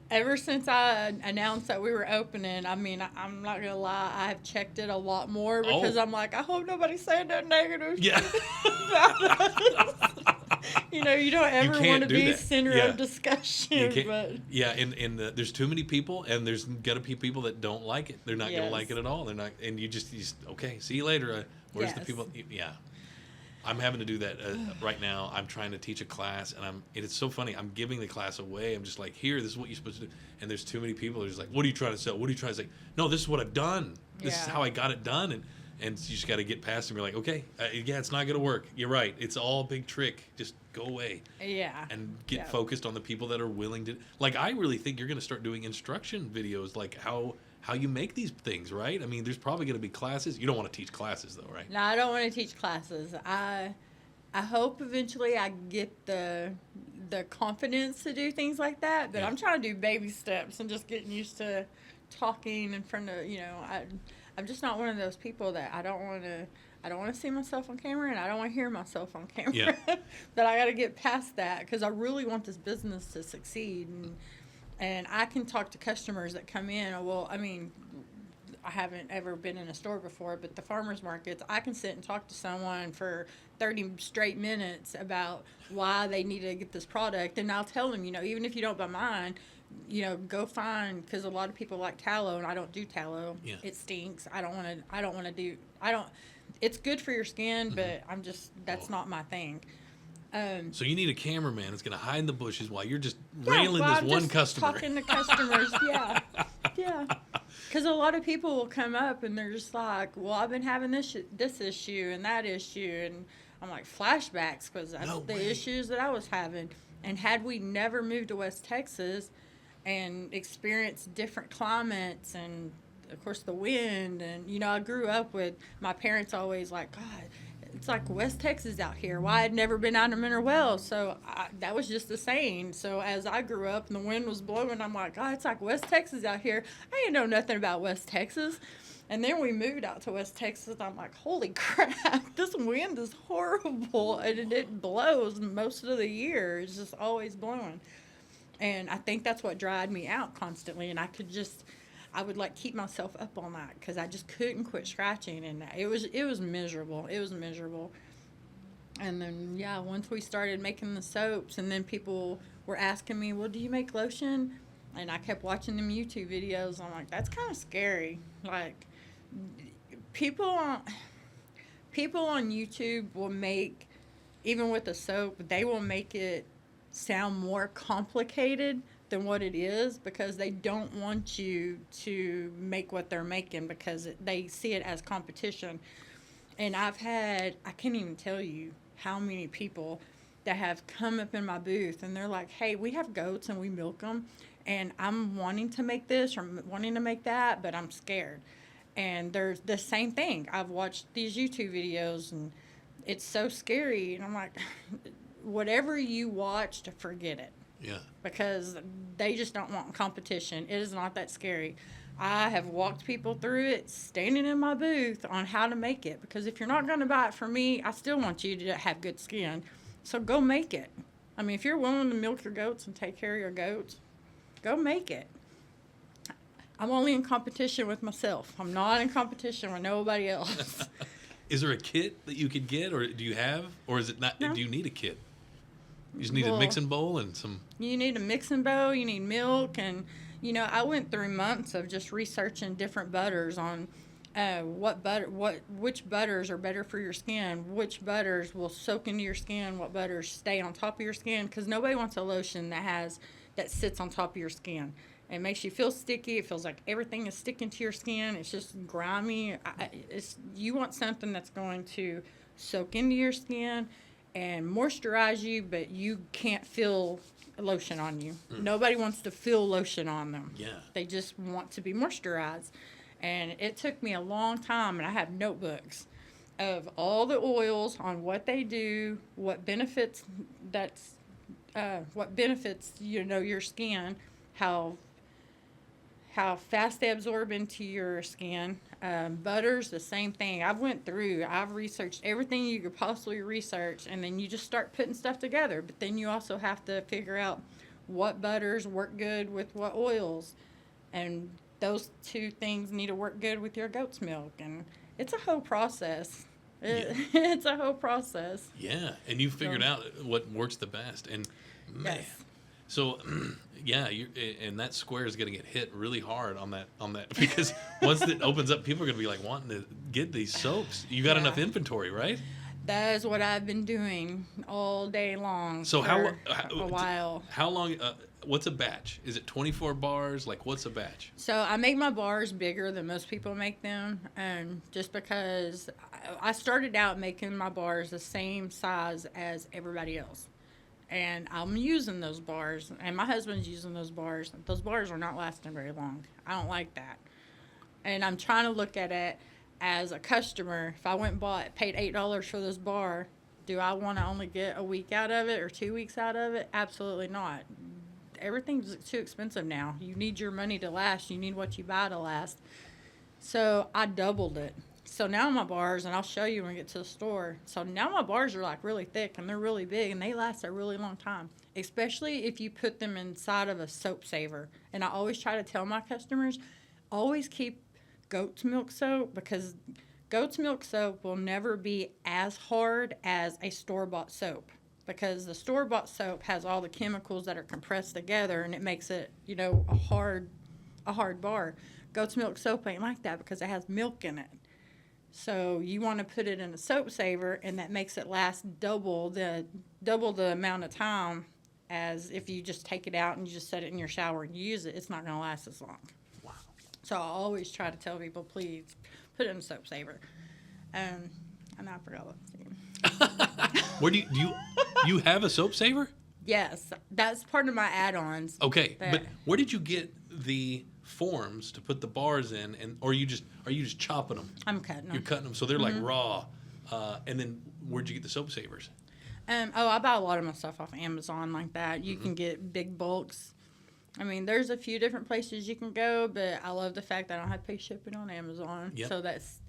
Ever since I announced that we were opening, I mean, I'm not going to lie, I've checked it a lot more because I'm like, I hope nobody's saying that negative. Yeah. You don't ever want to be center of discussion. And there's too many people, and there's got to be people that don't like it. They're not going to like it at all. They're not, and you just okay, see you later. Where's the people? Yeah. I'm having to do that right now. I'm trying to teach a class, and it's so funny. I'm giving the class away. I'm just like, here, this is what you're supposed to do. And there's too many people. They're just like, what are you trying to sell? What are you trying to say? No, this is what I've done. This is how I got it done. And you just got to get past them. You're like, okay, it's not going to work. You're right. It's all a big trick. Just go away. Yeah. And get focused on the people that are willing to. Like, I really think you're going to start doing instruction videos, like how you make these things, right? I mean, there's probably going to be classes. You don't want to teach classes, though, right? No, I don't want to teach classes. I hope eventually I get the confidence to do things like that, but I'm trying to do baby steps and just getting used to talking in front of, I'm just not one of those people that I don't want to see myself on camera, and I don't want to hear myself on camera. Yeah. But I got to get past that because I really want this business to succeed, and I can talk to customers that come in. Well, I mean, I haven't ever been in a store before, but the farmers markets, I can sit and talk to someone for 30 straight minutes about why they need to get this product, and I'll tell them, even if you don't buy mine, go find, because a lot of people like tallow, and I don't do tallow. Yeah. It stinks. I don't want to do. It's good for your skin, but that's not my thing. So you need a cameraman that's going to hide in the bushes while you're just railing this one customer. Talking to customers, yeah. Because a lot of people will come up and they're just like, well, I've been having this issue and that issue, and I'm like, flashbacks, because that's the issues that I was having. And had we never moved to West Texas and experienced different climates and, of course, the wind, and, I grew up with my parents always like, God, it's like West Texas out here. Well, I had never been out of Mineral Wells, so that was just the saying. So as I grew up and the wind was blowing, I'm like, God, it's like West Texas out here. I didn't know nothing about West Texas. And then we moved out to West Texas. I'm like, holy crap, this wind is horrible. And it blows most of the year. It's just always blowing. And I think that's what dried me out constantly. And I would like keep myself up all night because I just couldn't quit scratching. And it was miserable. It was miserable. And then, yeah, once we started making the soaps, and then people were asking me, well, do you make lotion? And I kept watching them YouTube videos. I'm like, that's kind of scary. Like, people on YouTube will make, even with the soap, they will make it sound more complicated than what it is because they don't want you to make what they're making because they see it as competition. And I can't even tell you how many people that have come up in my booth and they're like, hey, we have goats and we milk them, and I'm wanting to make this or wanting to make that, but I'm scared. And there's the same thing. I've watched these YouTube videos and it's so scary. And I'm like, whatever you watch, to forget it. Yeah. Because they just don't want competition. It is not that scary. I have walked people through it standing in my booth on how to make it. Because if you're not going to buy it from me, I still want you to have good skin. So go make it. I mean, if you're willing to milk your goats and take care of your goats, go make it. I'm only in competition with myself. I'm not in competition with nobody else. Is there a kit that you could get, or do you have, or is it not? No. Do you need a kit? You just need a mixing bowl and some. You need a mixing bowl. You need milk, and I went through months of just researching different butters on which butters are better for your skin, which butters will soak into your skin, what butters stay on top of your skin, because nobody wants a lotion that sits on top of your skin. It makes you feel sticky. It feels like everything is sticking to your skin. It's just grimy. You want something that's going to soak into your skin and moisturize you, but you can't feel lotion on you. Nobody wants to feel lotion on them. Yeah. They just want to be moisturized. And it took me a long time, and I have notebooks of all the oils on what they do, what benefits your skin, how fast they absorb into your skin. Butters, the same thing. I've researched everything you could possibly research, and then you just start putting stuff together. But then you also have to figure out what butters work good with what oils. And those two things need to work good with your goat's milk. And it's a whole process. It's a whole process. Yeah, and you figured out what works the best. And, man. Yes. So, yeah, and that square is going to get hit really hard on that because once it opens up, people are going to be like wanting to get these soaps. You got enough inventory, right? That is what I've been doing all day long. So for a while. How long? What's a batch? Is it 24 bars? Like, what's a batch? So I make my bars bigger than most people make them, just because I started out making my bars the same size as everybody else. And I'm using those bars, and my husband's using those bars. Those bars are not lasting very long. I don't like that. And I'm trying to look at it as a customer. If I went and paid $8 for this bar, do I want to only get a week out of it or 2 weeks out of it? Absolutely not. Everything's too expensive now. You need your money to last. You need what you buy to last. So I doubled it. So now my bars, and I'll show you when we get to the store. So now my bars are like really thick and they're really big and they last a really long time, especially if you put them inside of a soap saver. And I always try to tell my customers, always keep goat's milk soap, because goat's milk soap will never be as hard as a store-bought soap, because the store-bought soap has all the chemicals that are compressed together and it makes it, a hard bar. Goat's milk soap ain't like that because it has milk in it. So you want to put it in a soap saver, and that makes it last double the amount of time as if you just take it out and you just set it in your shower and you use it. It's not going to last as long. Wow. So I always try to tell people, please put it in a soap saver. And I forgot what I was saying. Where do you have a soap saver? Yes, that's part of my add-ons. Okay, but where did you get the forms to put the bars in, or are you just chopping them? I'm cutting them. You're cutting them, so they're like raw. And then where'd you get the soap savers? I buy a lot of my stuff off Amazon like that. You can get big bulks. I mean, there's a few different places you can go, but I love the fact that I don't have to pay shipping on Amazon. Yep. So that's,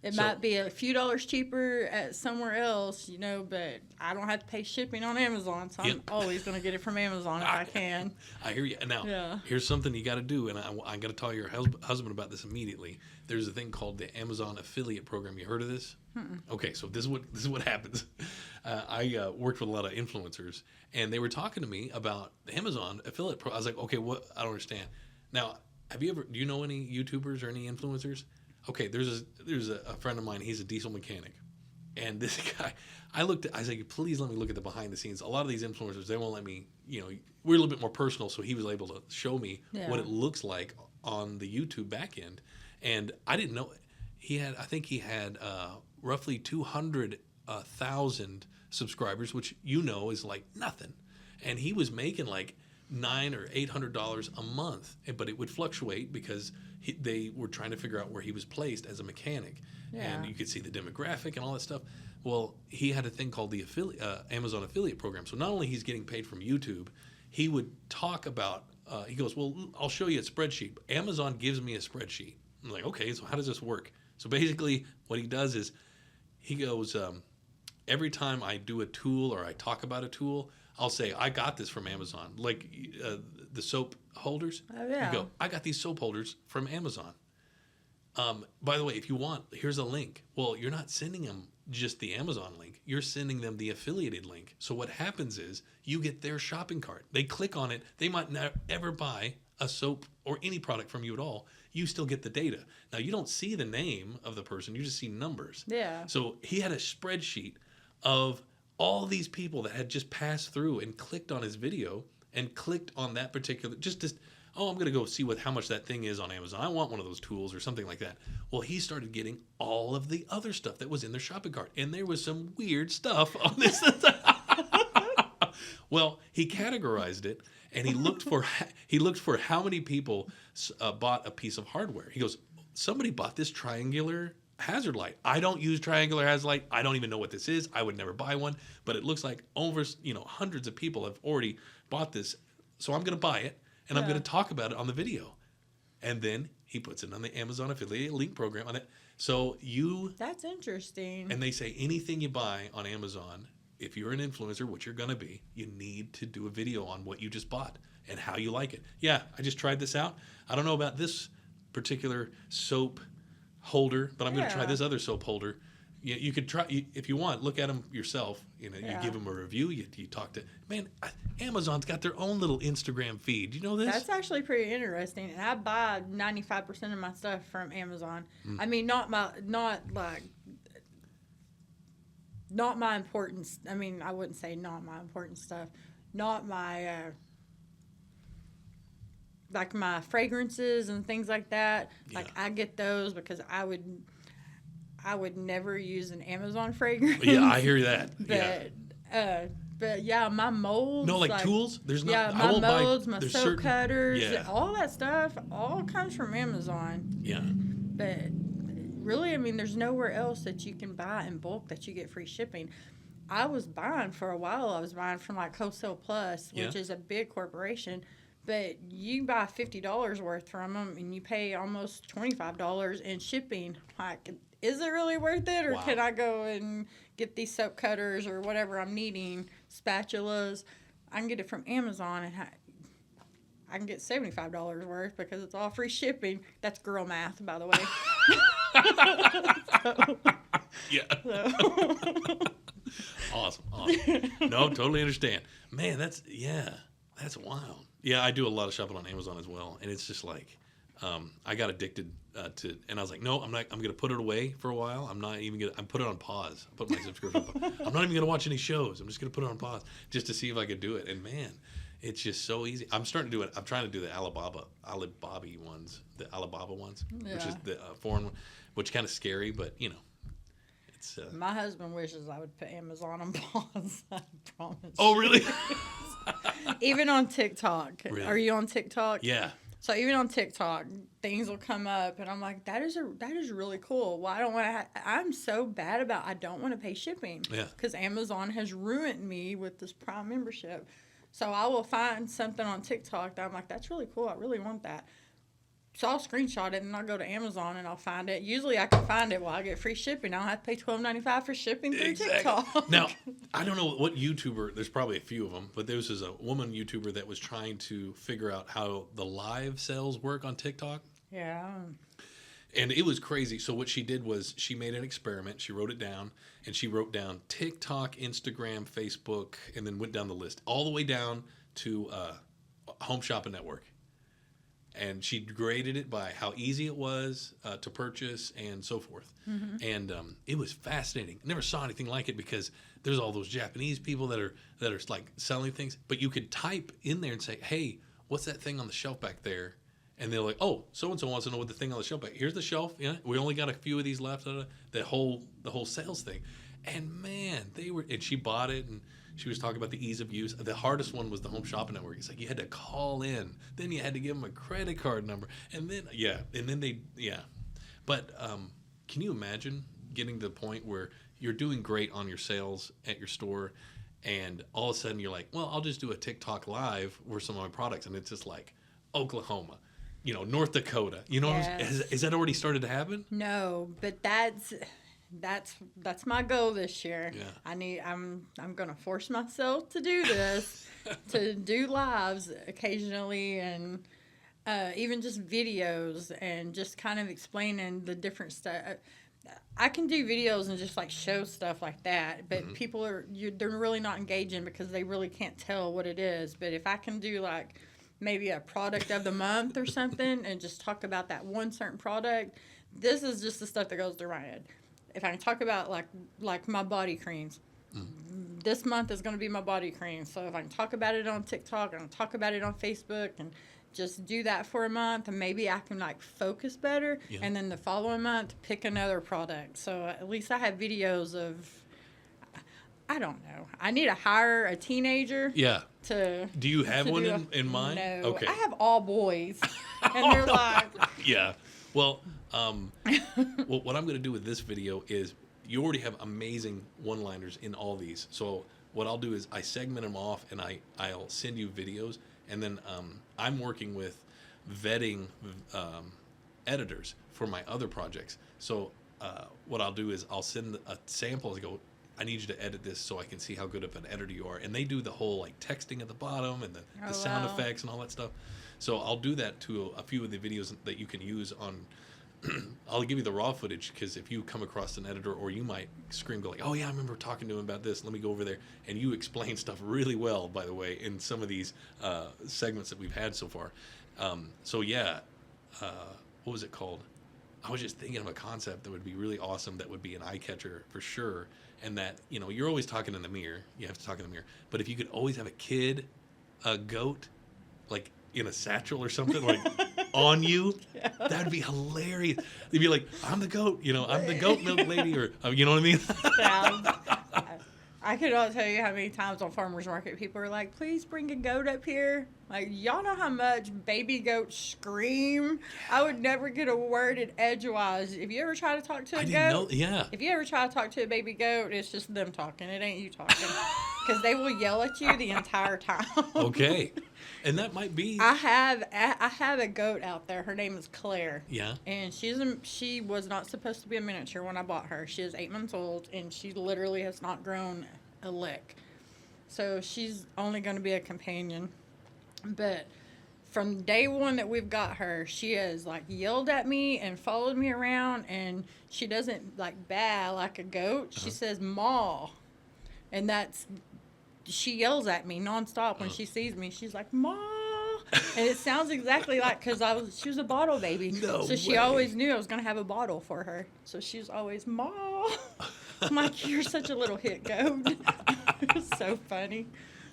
It might be a few dollars cheaper at somewhere else, you know, but I don't have to pay shipping on Amazon, so I'm always going to get it from Amazon if I can. I hear you. Now, here's something you got to do, and I got to tell your husband about this immediately. There's a thing called the Amazon affiliate program. You heard of this? Okay, so this is what happens. I worked with a lot of influencers, and they were talking to me about the Amazon affiliate program. I was like, okay, what? I don't understand. Now, do you know any YouTubers or any influencers? Okay, there's a friend of mine. He's a diesel mechanic, and this guy, I was like, please let me look at the behind the scenes. A lot of these influencers, they won't let me. You know, we're a little bit more personal, so he was able to show me what it looks like on the YouTube back end, and I didn't know I think he had roughly 200,000 subscribers, which is like nothing, and he was making like $900 or $800 a month, but it would fluctuate because they were trying to figure out where he was placed as a mechanic, and you could see the demographic and all that stuff. Well, he had a thing called the Amazon affiliate program. So not only he's getting paid from YouTube, he would talk about. He goes, "Well, I'll show you a spreadsheet. Amazon gives me a spreadsheet." I'm like, "Okay, so how does this work?" So basically, what he does is, he goes, every time I do a tool or I talk about a tool, I'll say, I got this from Amazon. Like the soap holders. Oh, yeah. You go, I got these soap holders from Amazon. By the way, if you want, here's a link. Well, you're not sending them just the Amazon link. You're sending them the affiliated link. So what happens is you get their shopping cart. They click on it. They might not ever buy a soap or any product from you at all. You still get the data. Now, you don't see the name of the person. You just see numbers. Yeah. So he had a spreadsheet of all these people that had just passed through and clicked on his video and clicked on that particular, I'm going to go see how much that thing is on Amazon. I want one of those tools or something like that. Well, he started getting all of the other stuff that was in their shopping cart, and there was some weird stuff on this. Well, he categorized it, and he looked for how many people bought a piece of hardware. He goes, somebody bought this triangular hazard light. I don't use triangular hazard light. I don't even know what this is. I would never buy one, but it looks like hundreds of people have already bought this. So I'm going to buy it, and I'm going to talk about it on the video. And then he puts it on the Amazon affiliate link program on it. So That's interesting. And they say anything you buy on Amazon, if you're an influencer, which you're going to be, you need to do a video on what you just bought and how you like it. Yeah, I just tried this out. I don't know about this particular soap holder, but I'm going to try this other soap holder. You could try, if you want, look at them yourself. You give them a review. You talk to, Amazon's got their own little Instagram feed. Do you know this? That's actually pretty interesting. And I buy 95% of my stuff from Amazon. I mean, not my important. I mean, I wouldn't say not my important stuff. Not my like my fragrances and things like that. Like I get those because I would never use an Amazon fragrance. Yeah, I hear that. But yeah, my molds. No, like tools? There's not. Yeah, my molds, my soap cutters, all that stuff, all comes from Amazon. Yeah. But really, I mean, there's nowhere else that you can buy in bulk that you get free shipping. I was buying for a while. I was buying from like Wholesale Plus, which is a big corporation. But you buy $50 worth from them, and you pay almost $25 in shipping. Like, is it really worth it, or can I go and get these soap cutters or whatever I'm needing, spatulas? I can get it from Amazon, and I can get $75 worth because it's all free shipping. That's girl math, by the way. Awesome. No, totally understand. Man, that's wild. Yeah, I do a lot of shopping on Amazon as well, and it's just like I got addicted to, and I was like, no, I'm going to put it away for a while. I'm not even going to. I put it on pause. I put my subscription on pause. I'm not even going to watch any shows. I'm just going to put it on pause just to see if I could do it. And man, it's just so easy. I'm starting to do it. I'm trying to do the Alibaba ones, which is the foreign one, which kind of scary, but it's. My husband wishes I would put Amazon on pause. I promise. Oh, really? Even on TikTok. Really? Are you on TikTok? Yeah. So even on TikTok, things will come up, and I'm like, that is really cool. Well, I'm so bad about I don't want to pay shipping. Yeah. Because Amazon has ruined me with this Prime membership. So I will find something on TikTok that I'm like, that's really cool. I really want that. So I'll screenshot it and I'll go to Amazon and I'll find it. Usually I can find it while I get free shipping. I don't have to pay $12.95 for shipping through TikTok. Now, I don't know what YouTuber, there's probably a few of them, but there was a woman YouTuber that was trying to figure out how the live sales work on TikTok. Yeah. And it was crazy. So what she did was she made an experiment. She wrote it down, and she wrote down TikTok, Instagram, Facebook, and then went down the list all the way down to Home Shopping Network. And she graded it by how easy it was to purchase and so forth. Mm-hmm. And it was fascinating. I never saw anything like it because there's all those Japanese people that are like selling things. But you could type in there and say, hey, what's that thing on the shelf back there? And they're like, oh, so-and-so wants to know what the thing on the shelf back. Here's the shelf. Yeah, we only got a few of these left. The whole sales thing. And, man, and she bought it, and she was talking about the ease of use. The hardest one was the Home Shopping Network. It's like you had to call in. Then you had to give them a credit card number. And then, But can you imagine getting to the point where you're doing great on your sales at your store, and all of a sudden you're like, well, I'll just do a TikTok live with some of my products. And it's just like Oklahoma, North Dakota. Has that already started to happen? No, but that's my goal this year. Yeah. I'm gonna force myself to do this, to do lives occasionally, and even just videos, and just kind of explaining the different stuff. I can do videos and just like show stuff like that, but people they're really not engaging because they really can't tell what it is. But if I can do like maybe a product of the month or something and just talk about that one certain product, this is just the stuff that goes through my head. If I can talk about like my body creams, this month is going to be my body cream. So if I can talk about it on TikTok, I can talk about it on Facebook, and just do that for a month, and maybe I can like focus better. Yeah. And then the following month, pick another product. So at least I have videos of, I don't know. I need to hire a teenager. Yeah. Do you have one in mind? No. Okay. I have all boys, and they're like. Yeah. Well, what I'm going to do with this video is you already have amazing one-liners in all these. So what I'll do is I segment them off, and I'll send you videos, and then I'm working with vetting editors for my other projects. So what I'll do is I'll send a sample and go, I need you to edit this so I can see how good of an editor you are. And they do the whole like texting at the bottom and the sound effects and all that stuff. So I'll do that to a few of the videos that you can use on. I'll give you the raw footage, because if you come across an editor, or you might go like, oh yeah, I remember talking to him about this. Let me go over there. And you explain stuff really well, by the way, in some of these segments that we've had so far. What was it called? I was just thinking of a concept that would be really awesome, that would be an eye catcher for sure. And that, you're always talking in the mirror. You have to talk in the mirror. But if you could always have a goat, like in a satchel or something, like on you, that'd be hilarious. They'd be like, I'm the goat, I'm the goat milk lady, or, you know what I mean? I could not tell you how many times on farmers market people are like, please bring a goat up here. Like, y'all know how much baby goats scream? I would never get a word in edgewise. If you ever try to talk to a goat, if you ever try to talk to a baby goat, it's just them talking. It ain't you talking. Because they will yell at you the entire time. Okay. And that might be. I have a goat out there. Her name is Claire. Yeah. And she was not supposed to be a miniature when I bought her. She is 8 months old, and she literally has not grown a lick. So she's only going to be a companion. But from day one that we've got her, she has like yelled at me and followed me around, and she doesn't like baa like a goat. She says maw. And she yells at me nonstop when she sees me. She's like, Ma. And it sounds exactly like, because she was a bottle baby. So she always knew I was going to have a bottle for her. So she was always, Ma. I'm like, you're such a little hit goat. It's so funny.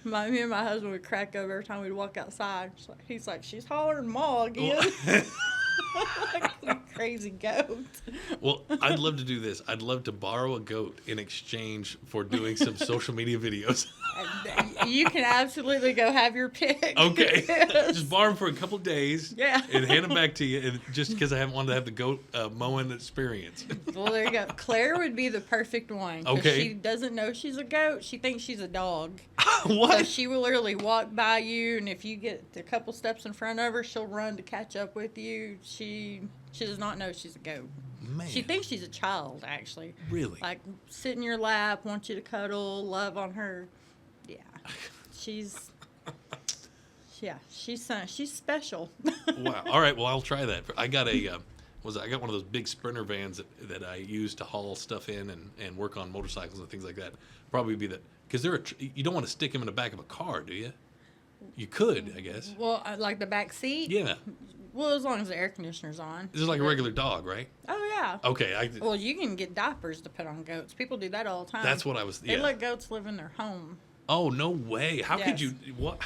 Me and my husband would crack up every time we'd walk outside. He's like, she's hollering Ma again. Like a crazy goat. Well, I'd love to do this. I'd love to borrow a goat in exchange for doing some social media videos. You can absolutely go have your pick. Okay. Yes. Just borrow them for a couple of days. Yeah. And hand them back to you, and just because I haven't wanted to have the goat mowing experience. Well, there you go. Claire would be the perfect one. 'Cause Okay. she doesn't know she's a goat. She thinks she's a dog. What? So she will literally walk by you, and if you get a couple steps in front of her, she'll run to catch up with you. She does not know she's a goat. Man. She thinks she's a child, actually. Really? Like, sit in your lap, want you to cuddle, love on her. Yeah. She's special. Wow. All right. Well, I'll try that. I got I got one of those big Sprinter vans that I use to haul stuff in and work on motorcycles and things like that. Probably be that because you don't want to stick them in the back of a car, do you? You could, I guess. Well, like the back seat? Yeah. Well, as long as the air conditioner's on. This is like a regular dog, right? Oh, yeah. Okay. Well, you can get diapers to put on goats. People do that all the time. That's what I was. They let goats live in their home. Oh, no way. How could Yes. you? What?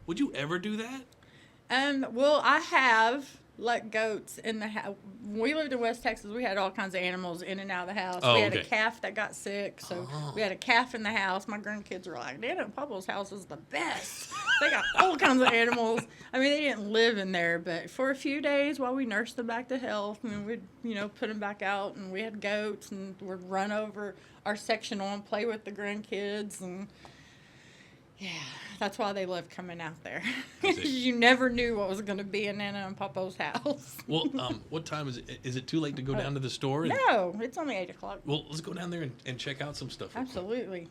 Would you ever do that? Well, I have let goats in the house. When we lived in West Texas, we had all kinds of animals in and out of the house. Oh, we had okay. a calf that got sick, so we had a calf in the house. My grandkids were like, Nana and Papa's house is the best. They got all kinds of animals. I mean, they didn't live in there, but for a few days while we nursed them back to health, and we'd, put them back out, and we had goats, and we'd run over our sectional and play with the grandkids, and yeah, that's why they love coming out there. You never knew what was going to be in Nana and Papa's house. Well, what time is it? Is it too late to go down to the store? No, it's only 8 o'clock. Well, let's go down there and check out some stuff. Absolutely.